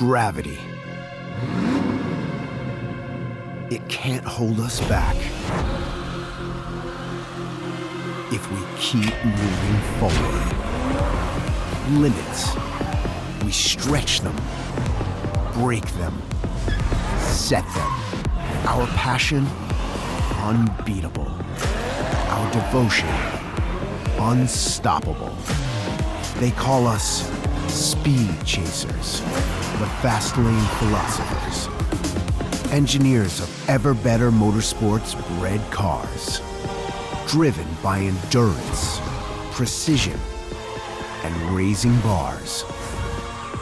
gravity. It can't hold us back if we keep moving forward. Limits, we stretch them, break them, set them. Our passion, unbeatable. Our devotion, unstoppable. They call us speed chasers, the fast lane philosophers. Engineers of ever better motorsports bred cars. Driven by endurance, precision, and raising bars.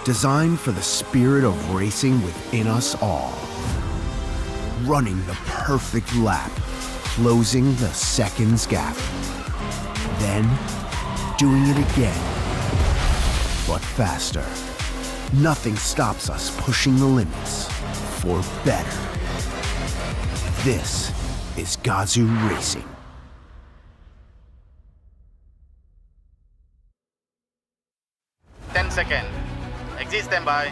Designed for the spirit of racing within us all. Running the perfect lap, closing the seconds gap. Then, doing it again, but faster. Nothing stops us pushing the limits for better. This is GAZOO Racing. Second. Exit standby.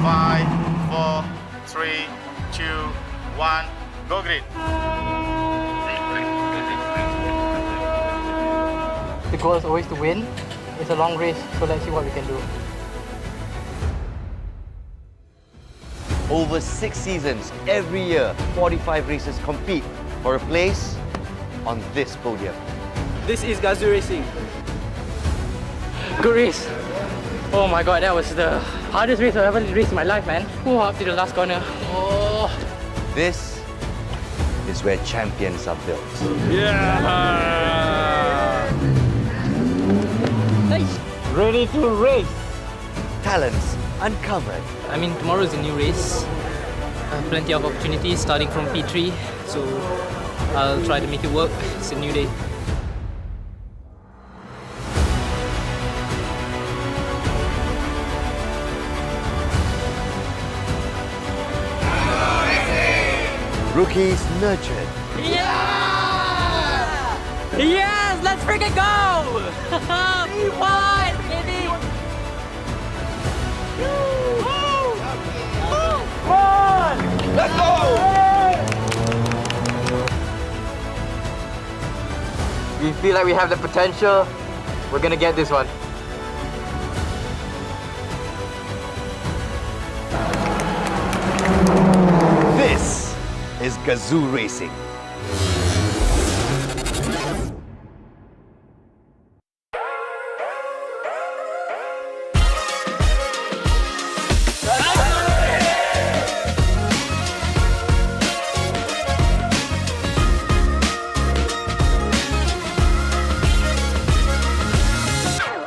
5, 4, 3, 2, 1. Go grid. The goal is always to win. It's a long race, so let's see what we can do. Over 6 seasons, every year, 45 racers compete for a place on this podium. This is GAZOO Racing. Good race. Oh my god, that was the hardest race I've ever raced in my life, man. Oh, up to the last corner. Oh. This is where champions are built. Yeah! Nice. Ready to race. Talents uncovered. I mean, tomorrow is a new race. Plenty of opportunities starting from P3, so I'll try to make it work. It's a new day. Rookies nurtured. Yeah! Yes! Let's freaking go! We won, baby! Let's go! We feel like we have the potential. We're gonna get this one. This is GAZOO Racing.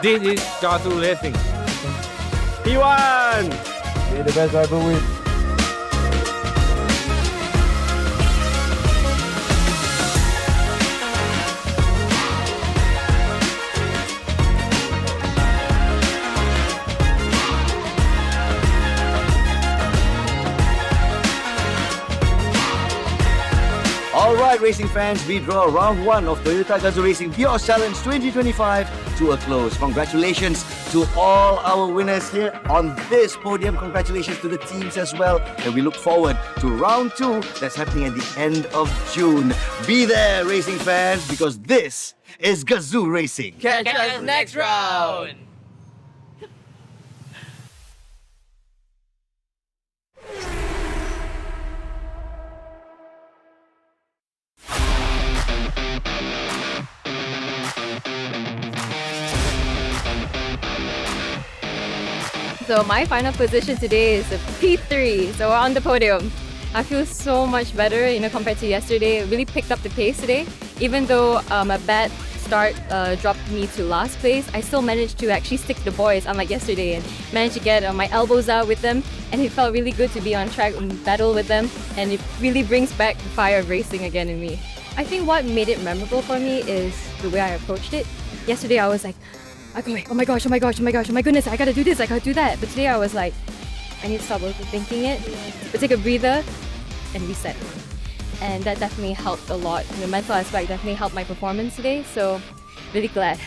This is GAZOO Racing. P1! May the best driver win. Alright, racing fans, we draw round 1 of Toyota GAZOO Racing Vios Challenge 2025 to a close. Congratulations to all our winners here on this podium. Congratulations to the teams as well. And we look forward to round 2 that's happening at the end of June. Be there, racing fans, because this is GAZOO Racing. Catch us next round! So my final position today is a P3, so we're on the podium. I feel so much better, compared to yesterday. It really picked up the pace today. Even though a bad start dropped me to last place, I still managed to actually stick to the boys, unlike yesterday, and managed to get my elbows out with them. And it felt really good to be on track and battle with them. And it really brings back the fire of racing again in me. I think what made it memorable for me is the way I approached it. Yesterday I was like, oh my gosh, oh my goodness, I gotta do this, I gotta do that. But today I was like, I need to stop overthinking it, but take a breather and reset. And that definitely helped a lot. The mental aspect definitely helped my performance today, so really glad.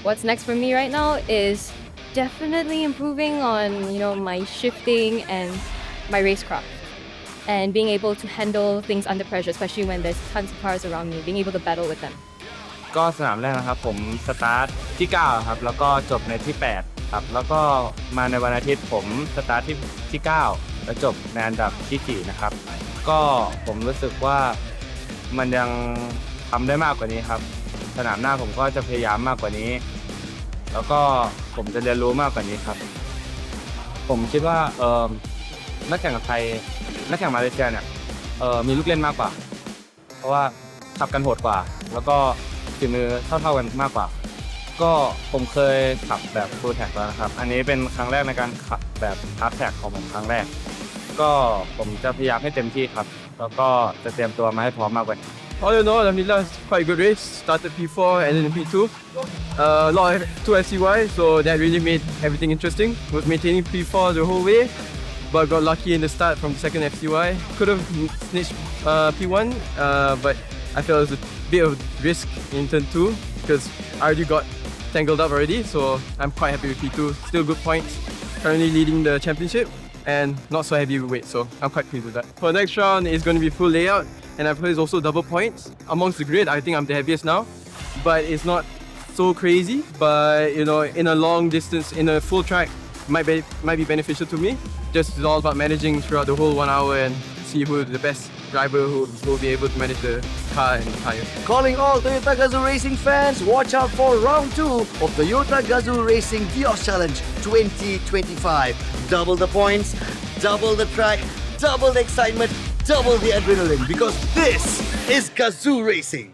What's next for me right now is definitely improving on, my shifting and my racecraft. And being able to handle things under pressure, especially when there's tons of cars around me, being able to battle with them. ก็สนามแรกนะครับผมสตาร์ทที่9ครับแล้วก็จบในที่8ครับแล้วก็มาในวันอาทิตย์ผมสตาร์ทที่9แล้วจบในอันดับที่4นะครับก็ผมรู้สึกว่ามันยังทำได้มากกว่านี้ครับสนามหน้าผมก็จะพยายามมากกว่านี้แล้วก็ผมจะเรียนรู้มากกว่านี้ครับผมคิดว่านักแข่งไทยนักแข่งมาเลเซียเนี่ยมีลูกเล่นมากกว่าเพราะว่าขับกันโหดกว่าแล้วก็ฝีมือเท่ากันมากกว่าก็ผมเคยขับแบบฟูลแท็กแล้วนะครับอันนี้เป็นครั้งแรกในการขับแบบฮาล์ฟแท็กของผมครั้งแรกก็ผมจะพยายามให้เต็มที่ครับแล้วก็จะเตรียมตัวมาให้พร้อมมากกว่า All in all, Alhamdulillah, it's quite a good race. Started P4 and then P2. A lot of 2 SCY, so that really made everything interesting. Was maintaining P4 the whole way, but got lucky in the start from the second FCY. Could have snitched P1, but I felt it was a bit of risk in turn 2 because I already got tangled up already, so I'm quite happy with P2. Still good points. Currently leading the championship and not so heavy weight, so I'm quite pleased with that. For the next round, it's going to be full layout. And I've heard it's also double points. Amongst the grid, I think I'm the heaviest now. But it's not so crazy. But, in a long distance, in a full track, might be beneficial to me. Just it's all about managing throughout the whole 1 hour and see who the best driver who will be able to manage the car and the tires. Calling all Toyota GAZOO Racing fans, watch out for round 2 of Toyota GAZOO Racing Vios Challenge 2025. Double the points, double the track, double the excitement, double the adrenaline, because this is GAZOO Racing.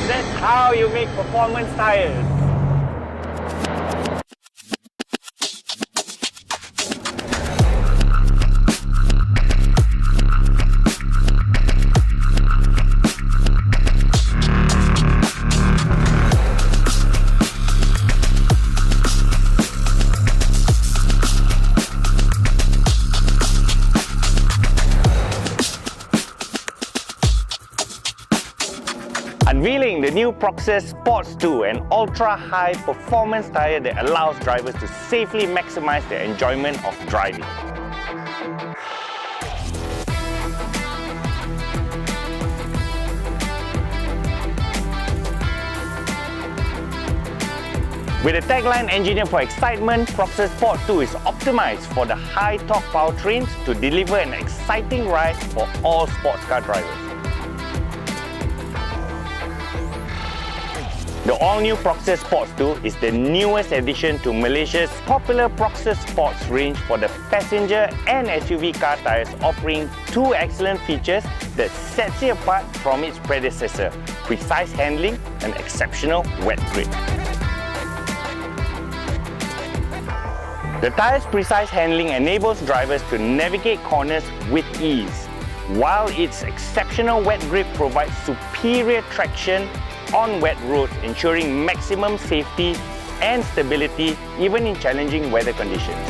That's how you make performance tires. Unveiling the new Proxys Sports 2, an ultra-high performance tyre that allows drivers to safely maximize their enjoyment of driving. With a tagline engineered for excitement, Proxys Sport 2 is optimized for the high torque powertrains to deliver an exciting ride for all sports car drivers. The all-new Proxys Sports 2 is the newest addition to Malaysia's popular Proxys Sports range for the passenger and SUV car tyres, offering 2 excellent features that sets it apart from its predecessor: precise handling and exceptional wet grip. The tyre's precise handling enables drivers to navigate corners with ease, while its exceptional wet grip provides superior traction on wet roads, ensuring maximum safety and stability even in challenging weather conditions.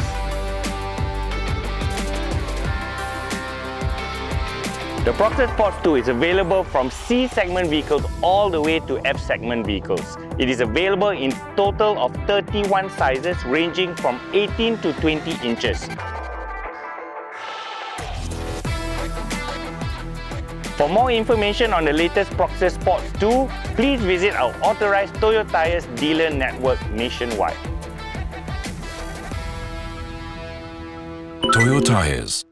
The Proxys Sports 2 is available from C segment vehicles all the way to F segment vehicles. It is available in total of 31 sizes ranging from 18 to 20 inches. For more information on the latest Proxys Sports 2, please visit our authorized Toyo Tires dealer network nationwide. Toyo Tires.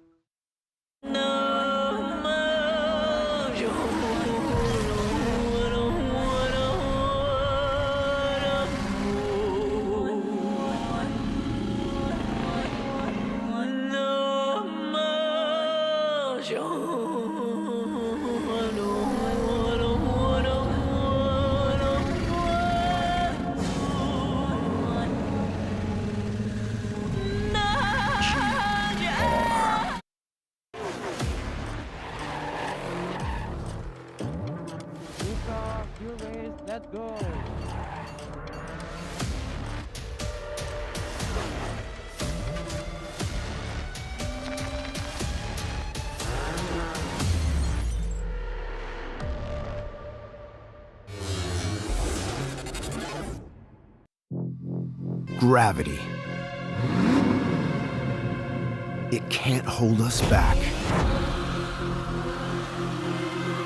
Let's go. gravity. It can't hold us back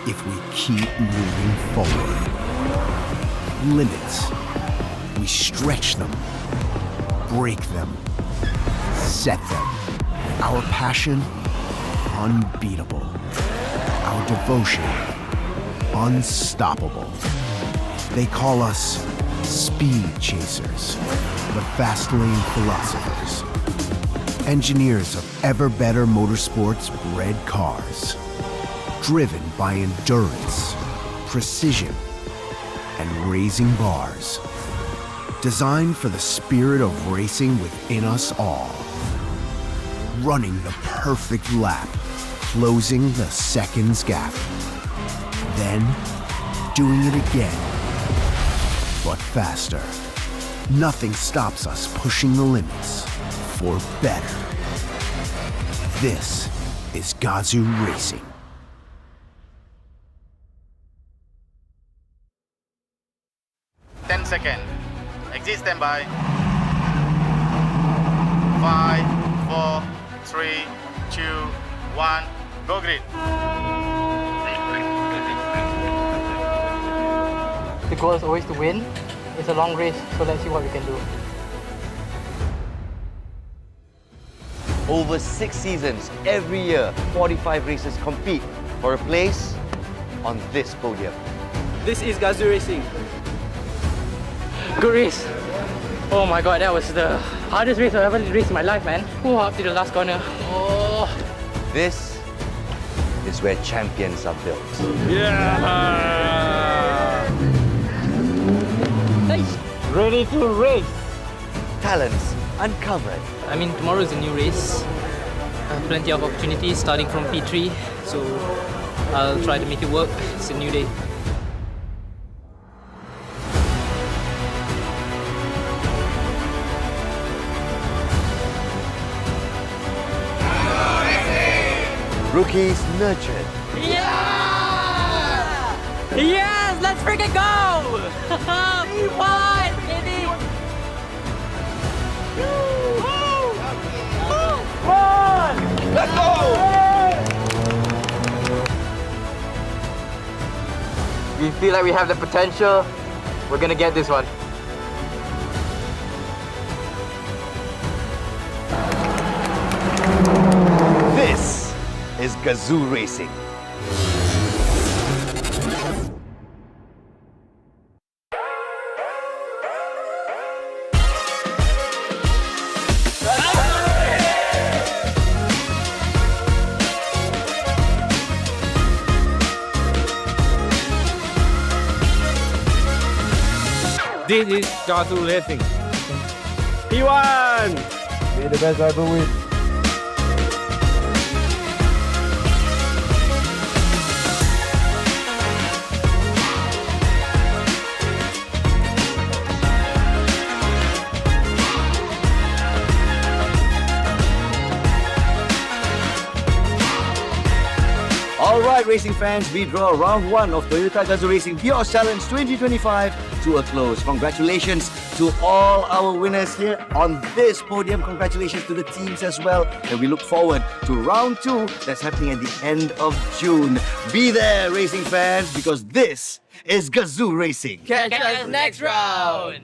if we keep moving forward. Limits, we stretch them, break them, set them. Our passion, unbeatable. Our devotion, unstoppable. They call us speed chasers, the fast lane philosophers. Engineers of ever better motorsports bred cars, driven by endurance, precision, and raising bars. Designed for the spirit of racing within us all. Running the perfect lap, closing the seconds gap. Then, doing it again, but faster. Nothing stops us pushing the limits for better. This is GAZOO Racing. Seconds. Exit standby. 5, 4, 3, 2, 1. Go green. The goal is always to win. It's a long race, so let's see what we can do. Over 6 seasons, every year, 45 racers compete for a place on this podium. This is GAZOO Racing. Good race. Oh my god, that was the hardest race I've ever raced in my life, man. Oh, up to the last corner. Oh. This is where champions are built. Ready to race. Talents uncovered. I mean, tomorrow is a new race. Plenty of opportunities starting from P3, so I'll try to make it work. It's a new day. Rookies nurtured. Yeah! Yes! Let's freaking go! We won, baby! Let's go! We feel like we have the potential. We're gonna get this one. This is GAZOO Racing. This is GAZOO Racing. P1! May the best driver win. Alright, racing fans, we draw round 1 of Toyota GAZOO Racing Vios Challenge 2025 to a close. Congratulations to all our winners here on this podium. Congratulations to the teams as well. And we look forward to round 2 that's happening at the end of June. Be there, racing fans, because this is GAZOO Racing. Catch us next round!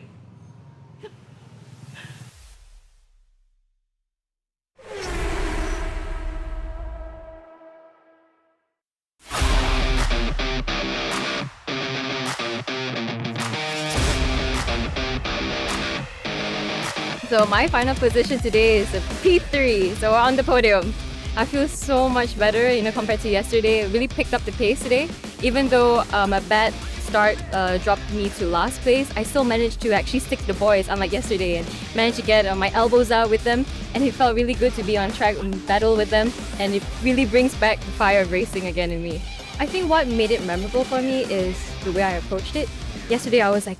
So my final position today is a P3, so we're on the podium. I feel so much better, compared to yesterday. It really picked up the pace today. Even though a bad start dropped me to last place, I still managed to actually stick to the boys, unlike yesterday, and managed to get my elbows out with them. And it felt really good to be on track and battle with them. And it really brings back the fire of racing again in me. I think what made it memorable for me is the way I approached it. Yesterday I was like,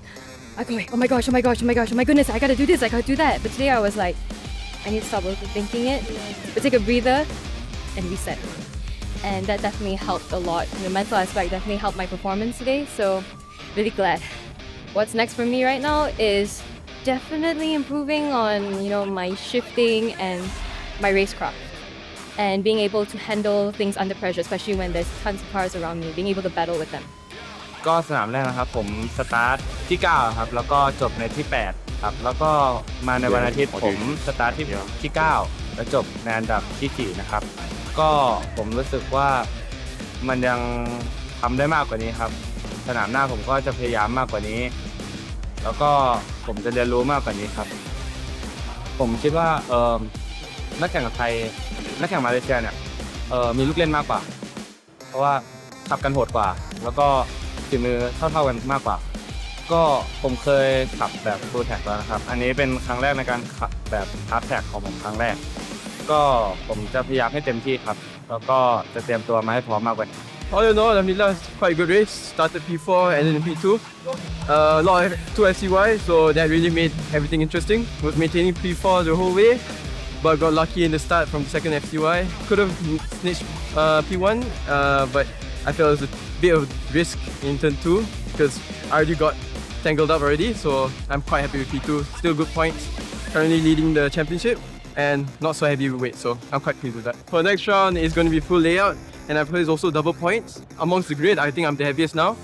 oh my gosh, oh my goodness, I gotta do this, I gotta do that. But today I was like, I need to stop overthinking it, but take a breather and reset. And that definitely helped a lot. The mental aspect definitely helped my performance today, so really glad. What's next for me right now is definitely improving on, my shifting and my racecraft. And being able to handle things under pressure, especially when there's tons of cars around me, being able to battle with them. ก็สนามแรกนะครับผมสตาร์ทที่9ครับแล้วก็จบในที่8ครับแล้วก็มาในวันอาทิตย์ผมสตาร์ทที่9แล้วจบในอันดับที่4นะครับก็ผมรู้สึกว่ามันยังทำได้มากกว่านี้ครับสนามหน้าผมก็จะพยายามมากกว่านี้แล้วก็ผมจะเรียนรู้มากกว่านี้ครับผมคิดว่านักแข่งไทยนักแข่งมาเลเซียเนี่ยมีลูกเล่นมากกว่าเพราะว่าขับกันโหดกว่าแล้วก็ฝีมือเท่ากันมากกว่าก็ผมเคยขับแบบฟูลแท็กแล้วนะครับอันนี้เป็นครั้งแรกในการขับแบบฮาร์ดแท็กของผมครั้งแรกก็ผมจะพยายามให้เต็มที่ครับแล้วก็จะเตรียมตัวมาให้พร้อมมากกว่า All in all, Alhamdulillah, it's quite a good race. Started P4 and then P2. A lot of 2 SCY, so that really made everything interesting. Was maintaining P4 the whole way, but got lucky in the start from the second FCY. Could have snitched P1, but I felt it was a bit of risk in turn 2 because I already got tangled up already, so I'm quite happy with P2. Still good points. Currently leading the championship and not so heavy weight, so I'm quite pleased with that. For the next round, it's going to be full layout, and I've heard it's also double points. Amongst the grid, I think I'm the heaviest now,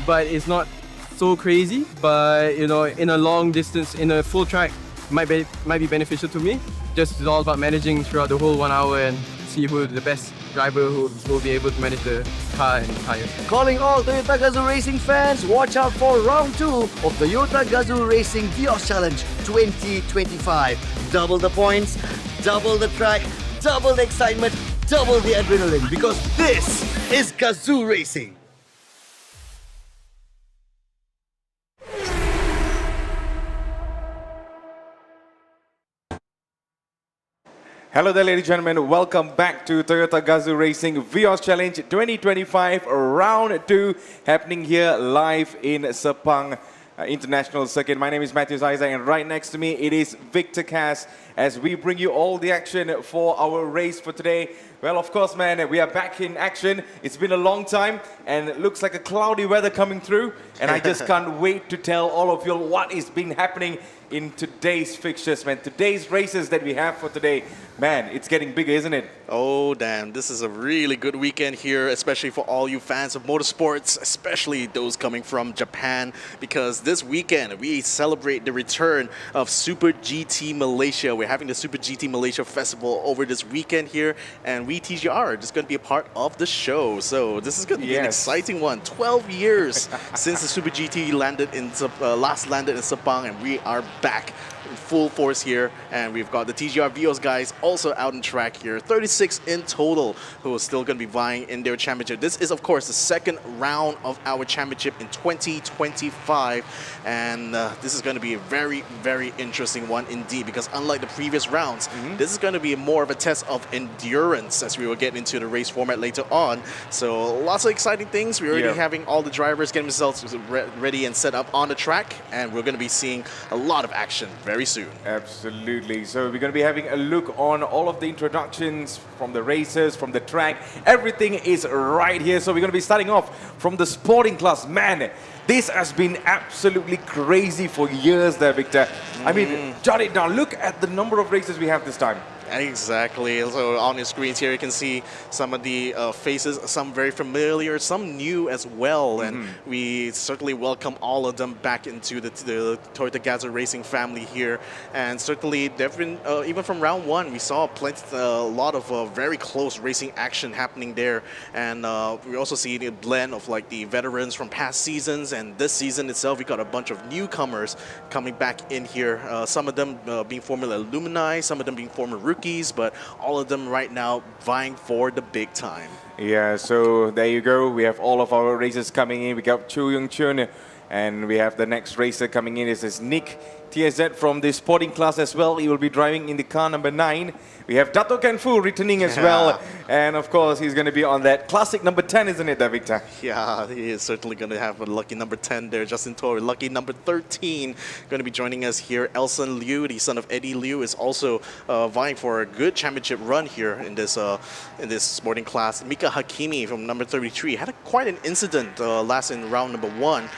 but it's not so crazy. But in a long distance, in a full track, might be beneficial to me. Just it's all about managing throughout the whole 1 hour and see who the best driver who will be able to manage the car and tires. Calling all Toyota GAZOO Racing fans, watch out for round 2 of Toyota GAZOO Racing Vios Challenge 2025. Double the points, double the track, double the excitement, double the adrenaline, because this is GAZOO Racing. Hello there, ladies and gentlemen. Welcome back to Toyota GAZOO Racing Vios Challenge 2025 Round 2, happening here live in Sepang International Circuit. My name is Matthew Zaiza, and right next to me it is Victor Cass as we bring you all the action for our race for today. Well, of course, man, we are back in action. It's been a long time, and it looks like a cloudy weather coming through, and I just can't wait to tell all of you what is been happening in today's fixtures, man. Today's races that we have for today, man, it's getting bigger, isn't it? Oh, damn. This is a really good weekend here, especially for all you fans of motorsports, especially those coming from Japan, because this weekend we celebrate the return of Super GT Malaysia. We're having the Super GT Malaysia Festival over this weekend here, and we TGR are just going to be a part of the show. So this is going to be an exciting one. 12 years since the Super GT last landed in Sepang, and we are back in full force here, and we've got the TGR Vios guys also out on track here. 36 in total who are still going to be vying in their championship. This is, of course, the second round of our championship in 2025, and this is going to be a very, very interesting one indeed, because unlike the previous rounds, this is going to be more of a test of endurance as we will get into the race format later on. So lots of exciting things. We're already having all the drivers getting themselves ready and set up on the track, and we're going to be seeing a lot of action very soon. Absolutely. So we're going to be having a look on all of the introductions from the racers, from the track. Everything is right here. So we're going to be starting off from the sporting class. Man, this has been absolutely crazy for years there, Victor. I mean, jot it down. Look at the number of races we have this time. Exactly. So on your screens here, you can see some of the faces, some very familiar, some new as well. And we certainly welcome all of them back into the Toyota GAZOO Racing family here. And certainly, even from round 1, we saw a lot of very close racing action happening there. And we also see the blend of like the veterans from past seasons. And this season itself, we got a bunch of newcomers coming back in here. Some of them being former alumni, some of them being former rookies, but all of them right now vying for the big time. Yeah, so there you go. We have all of our racers coming in. We got Chu Yung Chun, and we have the next racer coming in. This is Nick TSZ from the sporting class as well. He will be driving in the car number 9. We have Dato Kanfu returning as well. And of course, he's going to be on that classic number 10, isn't it, Victor? Yeah, he is certainly going to have a lucky number 10 there. Justin Torre, lucky number 13, going to be joining us here. Elson Liu, the son of Eddie Liu, is also vying for a good championship run here in this sporting class. Mika Hakimi from number 33 had quite an incident last in round number 1.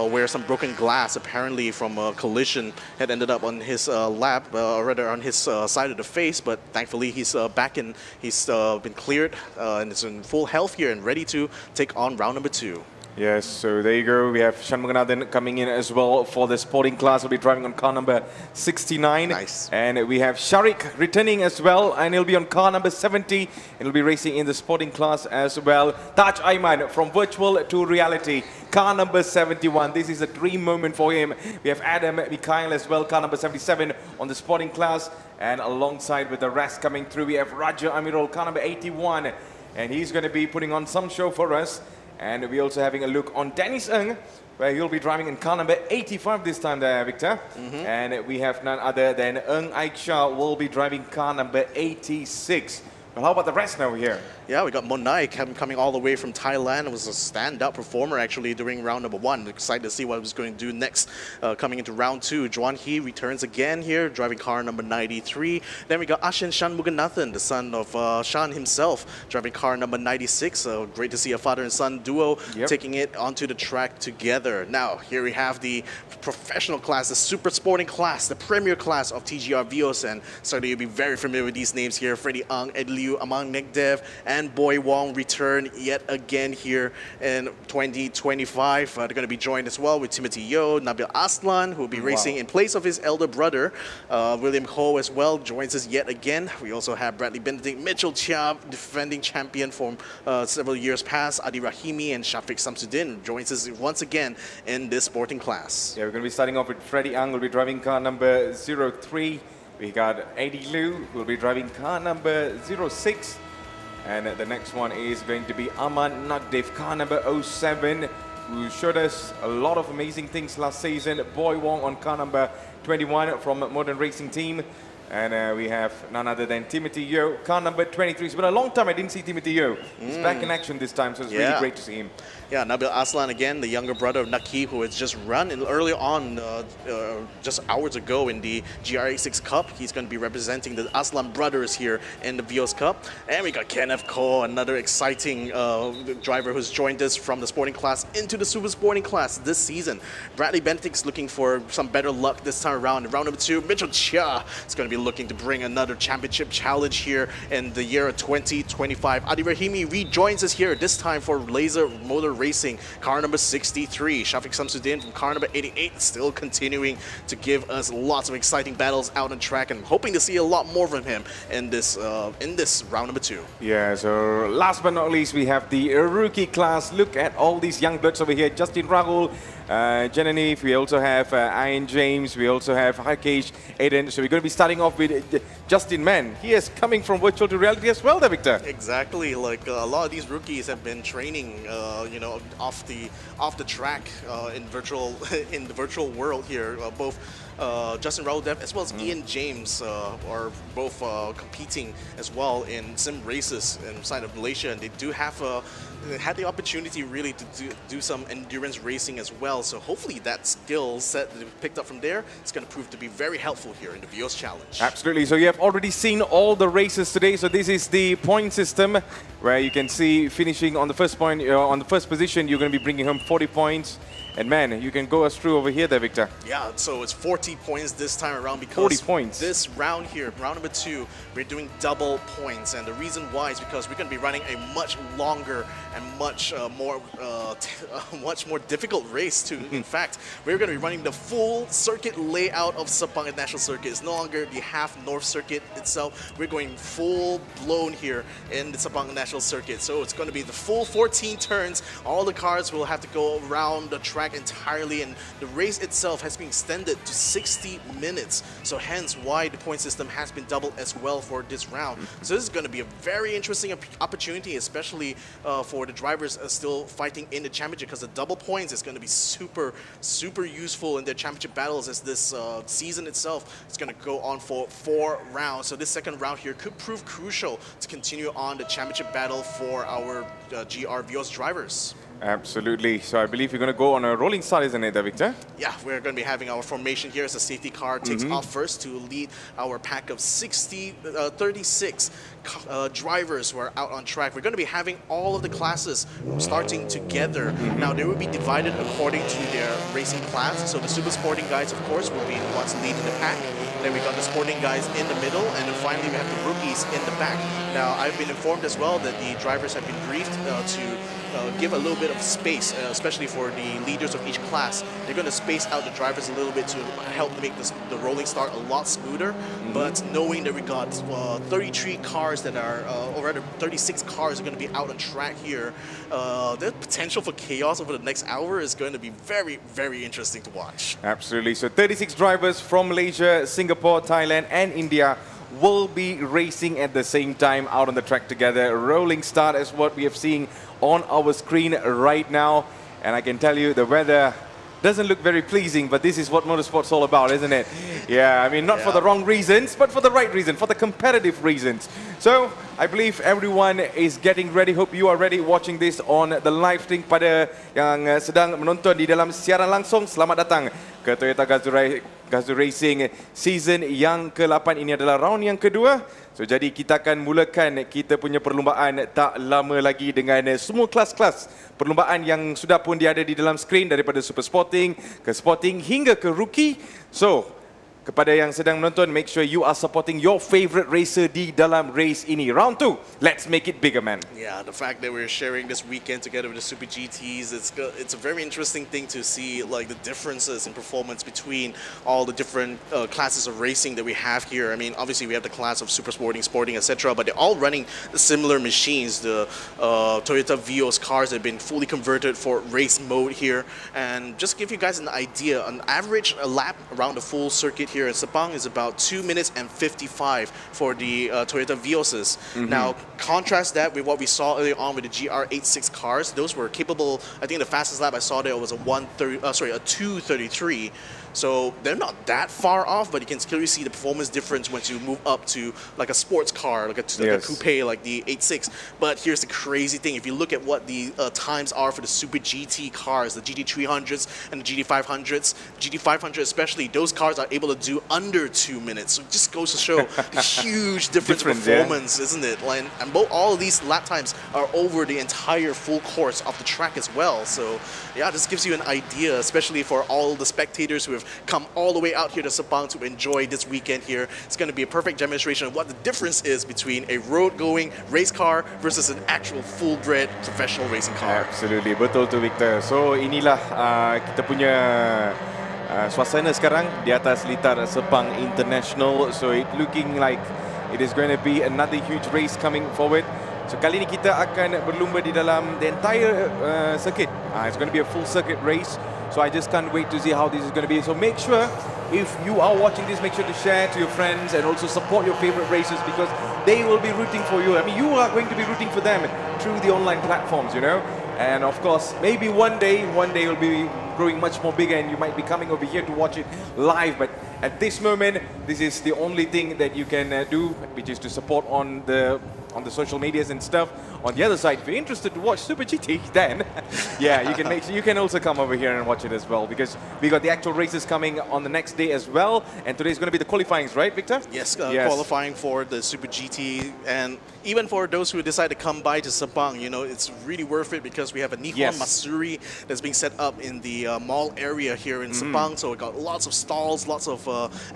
Where some broken glass apparently from a collision had ended up on his lap, or rather on his side of the face, but thankfully he's back and he's been cleared and is in full health here and ready to take on round number 2. Yes, so there you go. We have Shanmuganathan coming in as well for the sporting class. He'll be driving on car number 69. Nice. And we have Sharik returning as well, and he'll be on car number 70. And he'll be racing in the sporting class as well. Taj Aiman from virtual to reality, car number 71. This is a dream moment for him. We have Adam Mikhail as well, car number 77 on the sporting class. And alongside with the rest coming through, we have Raja Amirul, car number 81. And he's going to be putting on some show for us. And we're also having a look on Dennis Ng, where he'll be driving in car number 85 this time there, Victor. And we have none other than Ng Aiksha will be driving car number 86. Well, how about the rest now here? Yeah, we got Monai coming all the way from Thailand. It was a standout performer actually during round number 1. Excited to see what he was going to do next coming into round 2. Juan He returns again here, driving car number 93. Then we got Ashin Shanmuganathan, the son of Shan himself, driving car number 96. Great to see a father and son duo taking it onto the track together. Now, here we have the professional class, the super sporting class, the premier class of TGR Vios. And certainly you'll be very familiar with these names here. Freddie Ang, Ed Liu, Amang Negdev, and Boy Wong return yet again here in 2025. They're going to be joined as well with Timothy Yeo, Nabil Aslan, who will be racing in place of his elder brother. William Ho as well joins us yet again. We also have Bradley Benedict, Mitchell Chia, defending champion from several years past. Adi Rahimi and Shafiq Samsudin joins us once again in this sporting class. Yeah, we're going to be starting off with Freddie Ang, who will be driving car number 03. We got Eddie Liu, who will be driving car number 06. And the next one is going to be Aman Nagdev, car number 07, who showed us a lot of amazing things last season. Boy Wong on car number 21 from Modern Racing Team. And we have none other than Timothy Yeo, car number 23. It's been a long time I didn't see Timothy Yeo. He's back in action this time, so it's really great to see him. Yeah, Nabil Aslan again, the younger brother of Naqib, who has just run earlier on, just hours ago in the GR86 Cup. He's going to be representing the Aslan brothers here in the Vios Cup. And we got Kenneth Ko, another exciting driver who's joined us from the sporting class into the super sporting class this season. Bradley Benedict's looking for some better luck this time around. In round number 2, Mitchell Chia is going to be looking to bring another championship challenge here in the year of 2025. Adi Rahimi rejoins us here, this time for Laser Motor Racing, car number 63. Shafiq Samsudin from car number 88, still continuing to give us lots of exciting battles out on track, and I'm hoping to see a lot more from him in this round number 2. Yeah, so last but not least, we have the rookie class. Look at all these young bloods over here. Justin Rahul, Jananif, we also have Ian James, we also have Harkesh, Aiden. So we're going to be starting off with Justin Mann. He is coming from virtual to reality as well, there, Victor. Exactly, like a lot of these rookies have been training, you know, off the track in the virtual world here. Both Justin Rahul as well as Ian James are both competing as well in sim races inside of Malaysia, and they do have had the opportunity really to do some endurance racing as well. So hopefully that skill set that they've picked up from there is going to prove to be very helpful here in the Vios Challenge. Absolutely. So you have already seen all the races today. So this is the point system where you can see finishing on the first point, on the first position, you're going to be bringing home 40 points. And man, you can go us through over here there, Victor. Yeah, so it's 40 points this time around because 40 points. This round here, round number 2, we're doing double points. And the reason why is because we're going to be running a much longer and much more difficult race too. In fact, we're going to be running the full circuit layout of Sepang International Circuit. It's no longer the half North Circuit itself. We're going full blown here in the Sepang International Circuit. So it's going to be the full 14 turns. All the cars will have to go around the track entirely, and the race itself has been extended to 60 minutes. So hence why the point system has been doubled as well for this round. So this is going to be a very interesting opportunity, especially for the drivers still fighting in the championship, because the double points is going to be super useful in their championship battles, as this season itself is going to go on for 4 rounds. So this second round here could prove crucial to continue on the championship battle for our GR Vios drivers. Absolutely. So I believe you're going to go on a rolling start, isn't it, Victor? Yeah, we're going to be having our formation here as the safety car takes off first to lead our pack of 36 drivers who are out on track. We're going to be having all of the classes starting together. Now, they will be divided according to their racing class. So the super sporting guys, of course, will be the ones leading the pack. Then we got the sporting guys in the middle, and then finally we have the rookies in the back. Now, I've been informed as well that the drivers have been briefed to give a little bit of space, especially for the leaders of each class. They're going to space out the drivers a little bit to help make the rolling start a lot smoother. But knowing that we got 33 cars that are, or rather 36 cars are going to be out on track here, the potential for chaos over the next hour is going to be very, very interesting to watch. Absolutely. So 36 drivers from Malaysia, Singapore, Thailand and India will be racing at the same time out on the track together. Rolling start is what we have seen on our screen right now. And I can tell you the weather doesn't look very pleasing, but this is what motorsport's all about, isn't it? Yeah, I mean, not for the wrong reasons, but for the right reason, for the competitive reasons. So, I believe everyone is getting ready. Hope you are ready watching this on the live stream. Pada yang sedang menonton di dalam siaran langsung, selamat datang ke Toyota GAZOO Racing season yang ke-8. Ini adalah round yang kedua. So, jadi kita akan mulakan kita punya perlumbaan tak lama lagi dengan semua kelas-kelas perlumbaan yang sudah pun diada di dalam skrin, daripada Super Sporting ke Sporting hingga ke Rookie. So, kepada yang sedang menonton, make sure you are supporting your favorite racer di dalam race ini. Round 2, let's make it bigger, man. Yeah, the fact that we're sharing this weekend together with the Super GTs, it's a very interesting thing to see, like the differences in performance between all the different classes of racing that we have here. I mean, obviously we have the class of Super Sporting, Sporting, etc., but they're all running similar machines. The Toyota Vios cars have been fully converted for race mode here. And just to give you guys an idea, an average lap around the full circuit here in Sepang is about 2 minutes and 55 for the Toyota Vioses. Now, contrast that with what we saw earlier on with the GR86 cars. Those were capable. I think the fastest lap I saw there was a 2:33. So they're not that far off, but you can clearly see the performance difference once you move up to like a sports car, like a coupe, like the 86. But here's the crazy thing: if you look at what the times are for the Super GT cars, the GT300s and the GT500s, GT500 especially, those cars are able to do under 2 minutes. So it just goes to show the huge difference in performance, isn't it? Like, and all of these lap times are over the entire full course of the track as well. So yeah, this gives you an idea, especially for all the spectators who have come all the way out here to Sepang to enjoy this weekend here. It's going to be a perfect demonstration of what the difference is between a road-going race car versus an actual full-bred professional racing car. Absolutely, betul tu Victor. So inilah kita punya suasana sekarang di atas litar Sepang International. So it looking like it is going to be another huge race coming forward. So kali ini kita akan berlumba di dalam the entire circuit. It's going to be a full circuit race. So I just can't wait to see how this is going to be. So make sure, if you are watching this, make sure to share to your friends and also support your favorite racers, because they will be rooting for you. I mean, you are going to be rooting for them through the online platforms, you know. And of course, maybe one day it'll be growing much more bigger and you might be coming over here to watch it live. But at this moment, this is the only thing that you can do, which is to support on the social medias and stuff. On the other side, if you're interested to watch Super GT, then yeah, you can you can also come over here and watch it as well, because we got the actual races coming on the next day as well. And today is going to be the qualifyings, right, Victor? Yes, qualifying for the Super GT, and even for those who decide to come by to Sepang, you know, it's really worth it because we have a Nihon Masuri that's being set up in the mall area here in Sepang. So we got lots of stalls, lots of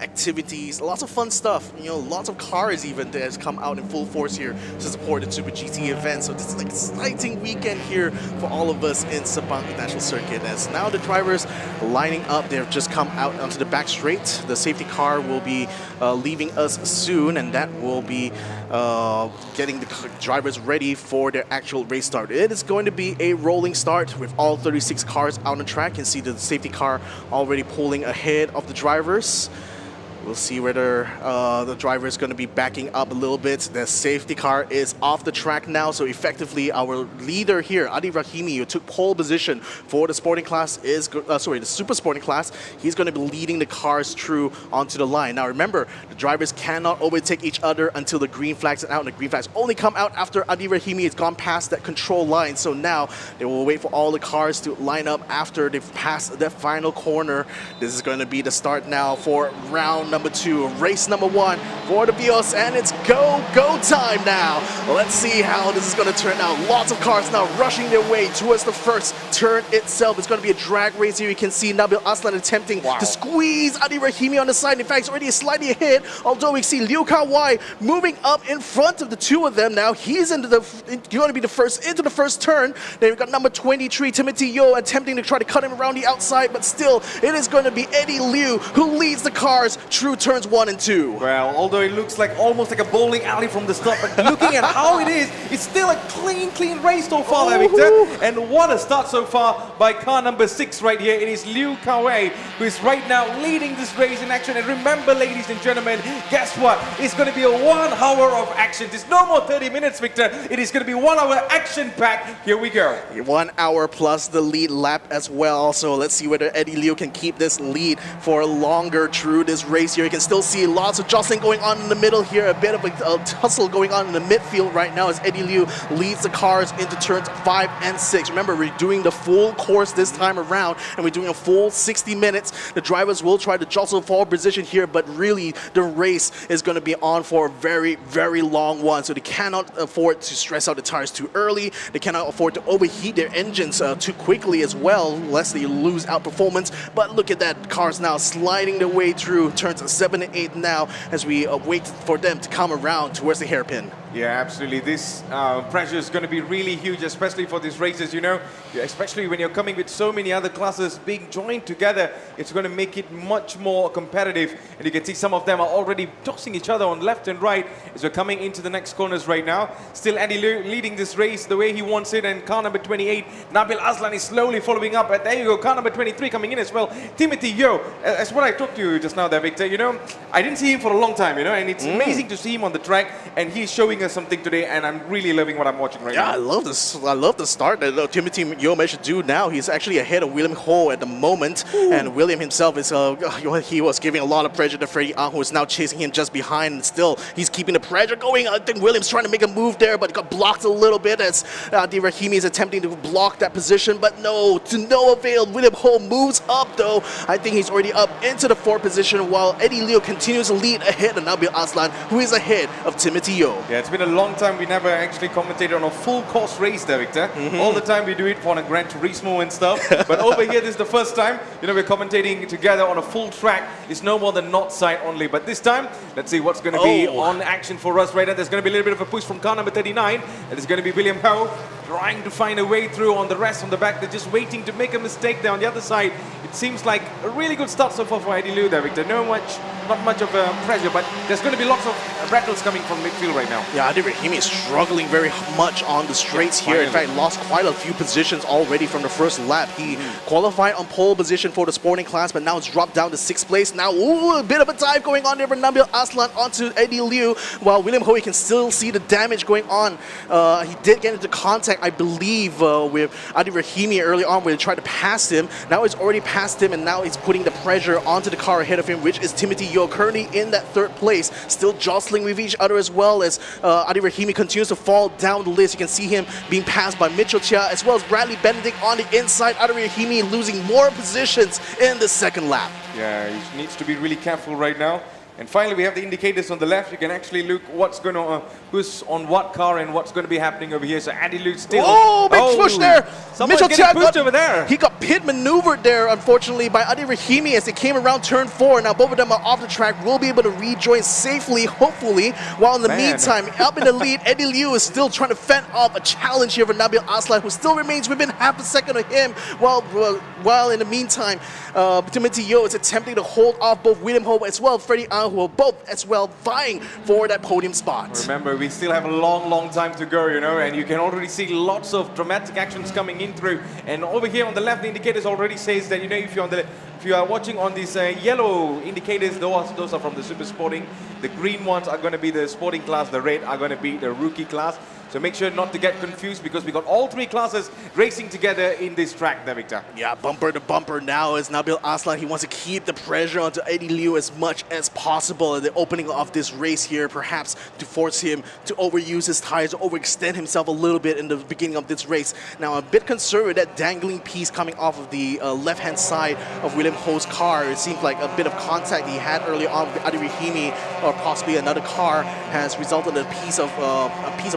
activities, lots of fun stuff. You know, lots of cars even that has come out in full force here to support the Super GT event. So this is an exciting weekend here for all of us in Sepang International Circuit. As now the drivers lining up, they've just come out onto the back straight. The safety car will be leaving us soon, and that will be getting the drivers ready for their actual race start. It is going to be a rolling start with all 36 cars out on track. You can see the safety car already pulling ahead of the drivers. We'll see whether the driver is going to be backing up a little bit. The safety car is off the track now, so effectively our leader here, Adi Rahimi, who took pole position for the sporting class, is the super sporting class. He's going to be leading the cars through onto the line. Now remember, the drivers cannot overtake each other until the green flags are out, and the green flags only come out after Adi Rahimi has gone past that control line. So now they will wait for all the cars to line up after they've passed that final corner. This is going to be the start now for round number 2, race number 1 for the Vios, and it's go time now. Let's see how this is going to turn out. Lots of cars now rushing their way towards the first turn itself. It's going to be a drag race here. You can see Nabil Aslan attempting to squeeze Adi Rahimi on the side. In fact, he's already slightly ahead, although we see Liu Kawai moving up in front of the two of them now. He's going to be the first into the first turn. Then we've got number 23, Timothy Yeo, attempting to try to cut him around the outside, but still, it is going to be Eddie Liu who leads the cars through turns 1 and 2. Well, although it looks like almost like a bowling alley from the start, but looking at how it is, it's still a clean race so far there, Victor. And what a start so far by car number 6 right here. It is Liu Kawei who is right now leading this race in action. And remember, ladies and gentlemen, guess what? It's going to be a 1 hour of action. There's no more 30 minutes, Victor. It is going to be 1 hour action packed. Here we go. 1 hour plus the lead lap as well. So let's see whether Eddie Liu can keep this lead for longer through this race here. You can still see lots of jostling going on in the middle here. A bit of a tussle going on in the midfield right now as Eddie Liu leads the cars into turns 5 and 6. Remember, we're doing the full course this time around, and we're doing a full 60 minutes. The drivers will try to jostle for position here, but really the race is going to be on for a very long one. So they cannot afford to stress out the tires too early. They cannot afford to overheat their engines too quickly as well, lest they lose out performance. But look at that, cars now sliding their way through turns 7 and 8 now as we wait for them to come around towards the hairpin. Yeah, absolutely. This pressure is going to be really huge, especially for these races, you know, especially when you're coming with so many other classes being joined together. It's going to make it much more competitive. And you can see some of them are already tossing each other on left and right as we're coming into the next corners right now. Still Andy leading this race the way he wants it, and car number 28, Nabil Aslan, is slowly following up. But there you go, car number 23 coming in as well. Timothy Yeo, as what I talked to you just now there, Victor, you know, I didn't see him for a long time, you know, and it's amazing to see him on the track, and he's showing us something today, and I'm really loving what I'm watching right now. Yeah, I love this. I love the start that Timothy Yeo managed to do now. He's actually ahead of William Ho at the moment, and William himself is he was giving a lot of pressure to Freddie Ang, who is now chasing him just behind, and still he's keeping the pressure going. I think William's trying to make a move there, but got blocked a little bit as Adi Rahimi is attempting to block that position, but no, to no avail. William Ho moves up though. I think he's already up into the 4th position, while Eddie Liu continues to lead ahead of Nabil Aslan, who is ahead of Timothy Yeo. Yeah, it's been a long time. We never actually commentated on a full course race there, Victor. All the time we do it on a Gran Turismo and stuff. But over here, this is the first time, you know, we're commentating together on a full track. It's no more than north side only. But this time, let's see what's going to be on action for us right now. There's going to be a little bit of a push from car number 39. And it's going to be William Ho trying to find a way through on the rest on the back. They're just waiting to make a mistake there on the other side. It seems like a really good start so far for Eddie Liu there, Victor. Not much of a pressure, but there's going to be lots of rattles coming from midfield right now. Yeah, Adi Rahimi is struggling very much on the straights here. In fact, lost quite a few positions already from the first lap. He qualified on pole position for the sporting class, but now it's dropped down to 6th place. Now, a bit of a dive going on there for Nabil Aslan onto Eddie Liu, while William Ho, you can still see the damage going on. He did get into contact, I believe, with Adi Rahimi early on when he tried to pass him. Now he's already passed him, and now he's putting the pressure onto the car ahead of him, which is Timothy Yeo, currently in that 3rd place, still jostling with each other as well as Adi Rahimi continues to fall down the list. You can see him being passed by Mitchell Chia as well as Bradley Benedict on the inside. Adi Rahimi losing more positions in the 2nd lap. Yeah, he needs to be really careful right now. And finally, we have the indicators on the left. You can actually look what's going to, who's on what car and what's going to be happening over here. So Andy Luke still. Oh, big push there! Mitchell Chia pushed over there. He got pit maneuvered there, unfortunately, by Adi Rahimi as they came around turn 4. Now both of them are off the track. Will be able to rejoin safely, hopefully. While in the meantime, up in the lead, Eddie Liu is still trying to fend off a challenge here for Nabil Aslan, who still remains within half a second of him. While in the meantime, Timothy Yeo is attempting to hold off both William Ho as well as Freddie Ang, who are both as well vying for that podium spot. Remember, we still have a long time to go, you know, and you can already see lots of dramatic actions coming in through. And over here on the left, the indicators already says that, you know, if you're if you are watching on these yellow indicators, those are from the Super Sporting. The green ones are going to be the Sporting class. The red are going to be the Rookie class. So make sure not to get confused because we got all three classes racing together in this track there, Victor. Yeah, bumper to bumper now as Nabil Aslan. He wants to keep the pressure onto Eddie Liu as much as possible at the opening of this race here, perhaps to force him to overuse his tires, to overextend himself a little bit in the beginning of this race. Now, I'm a bit concerned with that dangling piece coming off of the left-hand side of William Ho's car. It seemed like a bit of contact he had early on with Adi Rahimi or possibly another car has resulted in a piece of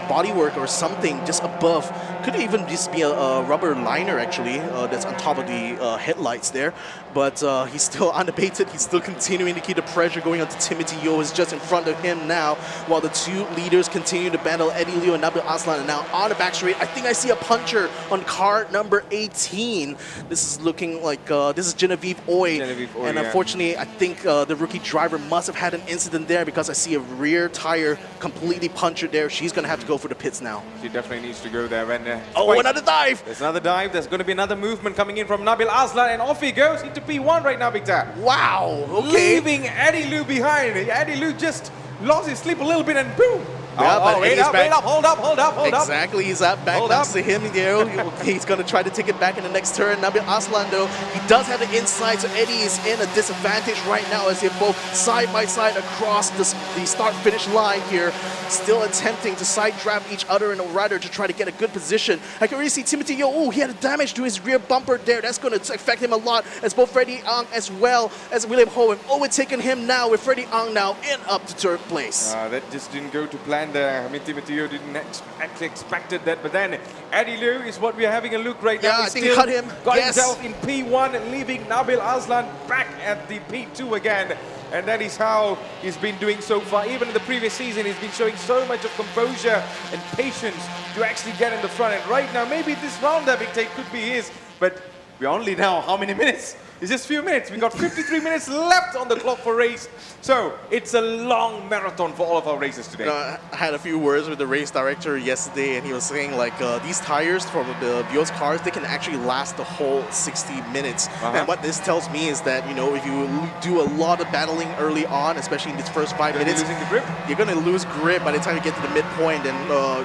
bodywork or something just above. Could even just be a rubber liner actually that's on top of the headlights there. But he's still unabated. He's still continuing to keep the pressure going on to Timothy Yeo, who's just in front of him now, while the two leaders continue to battle. Eddie Liu and Nabil Aslan. And now on the back straight, I think I see a puncher on car number 18. This is looking like this is Genevieve Oy. And unfortunately, I think the rookie driver must have had an incident there because I see a rear tire completely punctured there. She's going to have to go for the pits now. She definitely needs to go there. And, another dive! There's another dive. There's going to be another movement coming in from Nabil Aslan, and off he goes into P1 right now, Victor. Wow! Okay. Leaving Eddie Liu behind. Eddie Liu just lost his sleep a little bit and boom! Yeah, but wait up, hold up. Exactly, he's back next to him there. He's going to try to take it back in the next turn. Nabil Aslan, though, he does have the inside, so Eddie is in a disadvantage right now as they're both side by side across the start-finish line here, still attempting to side draft each other in a rider to try to get a good position. I can already see Timothy Yeo. Oh, he had a damage to his rear bumper there. That's going to affect him a lot, as both Freddie Ang as well as William Ho have overtaken him now, with Freddie Ang now in up to third place. That just didn't go to plan there. I mean, Timothy Yeo didn't actually expected that, but then Eddie Liu is what we're having a look right now. Yeah, I think he cut him. Got himself in P1, leaving Nabil Aslan back at the P2 again. And that is how he's been doing so far. Even in the previous season, he's been showing so much of composure and patience to actually get in the front. And right now, maybe this round that big take could be his, but we're only now how many minutes? It's just a few minutes. We've got 53 minutes left on the clock for race. So it's a long marathon for all of our races today. I had a few words with the race director yesterday, and he was saying like these tires from the Vios cars, they can actually last the whole 60 minutes. And what this tells me is that, you know, if you do a lot of battling early on, especially in these first 5 minutes, losing the grip? You're going to lose grip by the time you get to the midpoint, and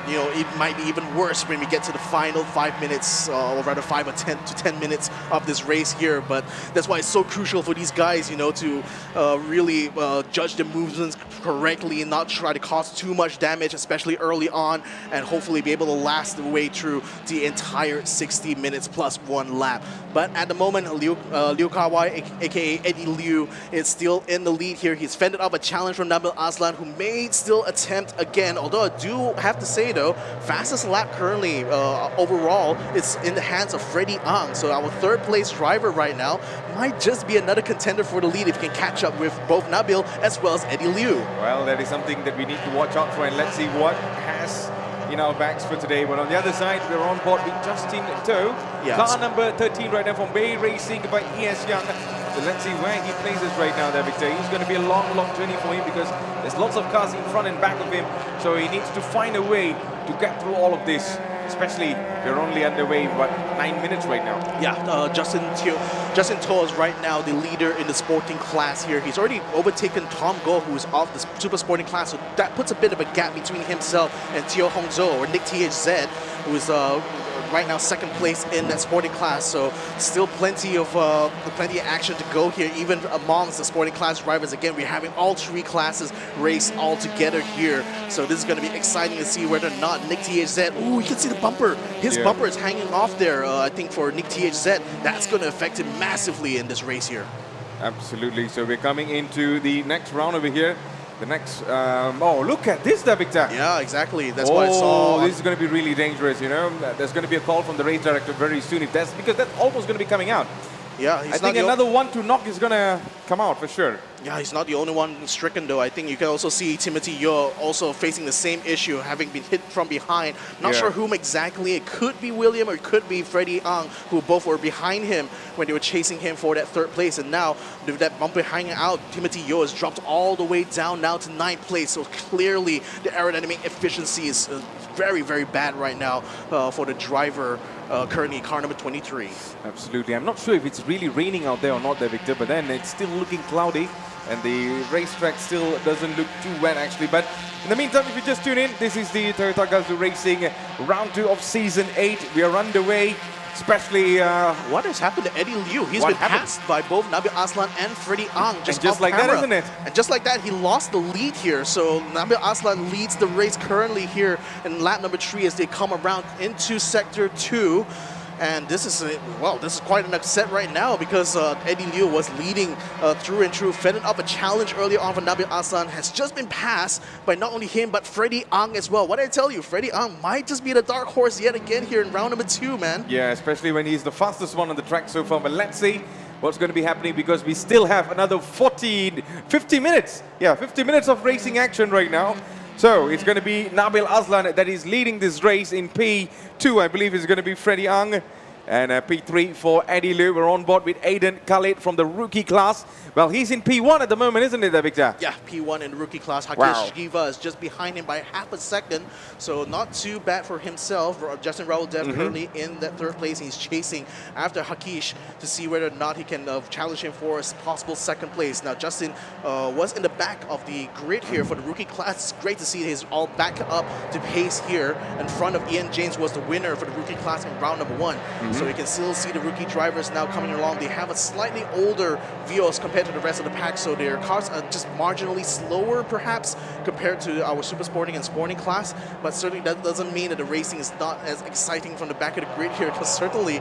you know, it might be even worse when we get to the final 5 minutes, or rather 5 or 10 to 10 minutes of this race here. But that's why it's so crucial for these guys, you know, to really judge the movements correctly and not try to cause too much damage, especially early on, and hopefully be able to last the way through the entire 60 minutes plus 1 lap. But at the moment, Liu Kawai, aka Eddie Liu, is still in the lead here. He's fended off a challenge from Nabil Aslan, who may still attempt again. Although I do have to say though, fastest lap currently overall is in the hands of Freddie Ang. So our third place driver right now might just be another contender for the lead if he can catch up with both Nabil as well as Eddie Liu. Well, that is something that we need to watch out for, and let's see what has in our bags for today. But on the other side, we're on board with Justin Toh. Yes. Car number 13 right now from Bay Racing by ES Young. So let's see where he places right now there, Victor. He's going to be a long journey for him because there's lots of cars in front and back of him. So he needs to find a way to get through all of this. Especially, we're only underway, what, 9 minutes right now? Yeah, Justin Toh is right now the leader in the sporting class here. He's already overtaken Tom Goh, who's off the super sporting class, so that puts a bit of a gap between himself and Teo Hong Zo, or Nick THZ, who's right now second place in that sporting class. So still plenty of action to go here, even amongst the sporting class drivers. Again, we're having all three classes race all together here. So this is going to be exciting to see whether or not Nick THZ, ooh, you can see the bumper. His bumper is hanging off there, I think, for Nick THZ. That's going to affect him massively in this race here. Absolutely. So we're coming into the next round over here. The next, oh, look at this there, Victor. Yeah, exactly. That's what I saw. This is going to be really dangerous, you know. There's going to be a call from the race director very soon, because that's almost going to be coming out. Yeah, I think another one to knock is going to come out for sure. Yeah, he's not the only one stricken though. I think you can also see Timothy Yeo also facing the same issue, having been hit from behind. Not sure whom exactly. It could be William or it could be Freddie Ang, who both were behind him when they were chasing him for that third place. And now, with that bumper hanging out, Timothy Yeo has dropped all the way down now to 9th place. So clearly, the aerodynamic efficiency is very, very bad right now for the driver currently car number 23. Absolutely. I'm not sure if it's really raining out there or not there, Victor, but then it's still looking cloudy and the racetrack still doesn't look too wet actually. But in the meantime, if you just tune in, this is the Toyota GAZOO Racing Round 2 of Season 8. We are underway. Especially, what has happened to Eddie Liu? He's been passed by both Nabil Aslan and Freddie Ang just like camera. that, isn't it? And just like that, he lost the lead here. So Nabil Aslan leads the race currently here in lap number 3 as they come around into sector 2. And this is this is quite an upset right now because Eddie Liu was leading through and through, fending up a challenge earlier on for Nabil Aslan, has just been passed by not only him but Freddie Ang as well. What did I tell you? Freddie Ang might just be the dark horse yet again here in round number 2, man. Yeah, especially when he's the fastest one on the track so far. But let's see what's going to be happening because we still have another 50 minutes. Yeah, 50 minutes of racing action right now. So it's going to be Nabil Aslan that is leading this race in P2. I believe it's going to be Freddie Ang. And P3 for Eddie Liu. We're on board with Aiden Khalid from the rookie class. Well, he's in P1 at the moment, isn't it, Victor? Yeah, P1 in the rookie class. Hakesh Shiva is just behind him by half a second. So not too bad for himself. Justin Raul Dev currently in that 3rd place. He's chasing after Hakesh to see whether or not he can challenge him for a possible 2nd place. Now, Justin was in the back of the grid here for the rookie class. It's great to see he's all back up to pace here. In front of Ian James was the winner for the rookie class in round number 1. So you can still see the rookie drivers now coming along. They have a slightly older Vios compared to the rest of the pack, so their cars are just marginally slower, perhaps, compared to our super sporting and sporting class. But certainly that doesn't mean that the racing is not as exciting from the back of the grid here, because certainly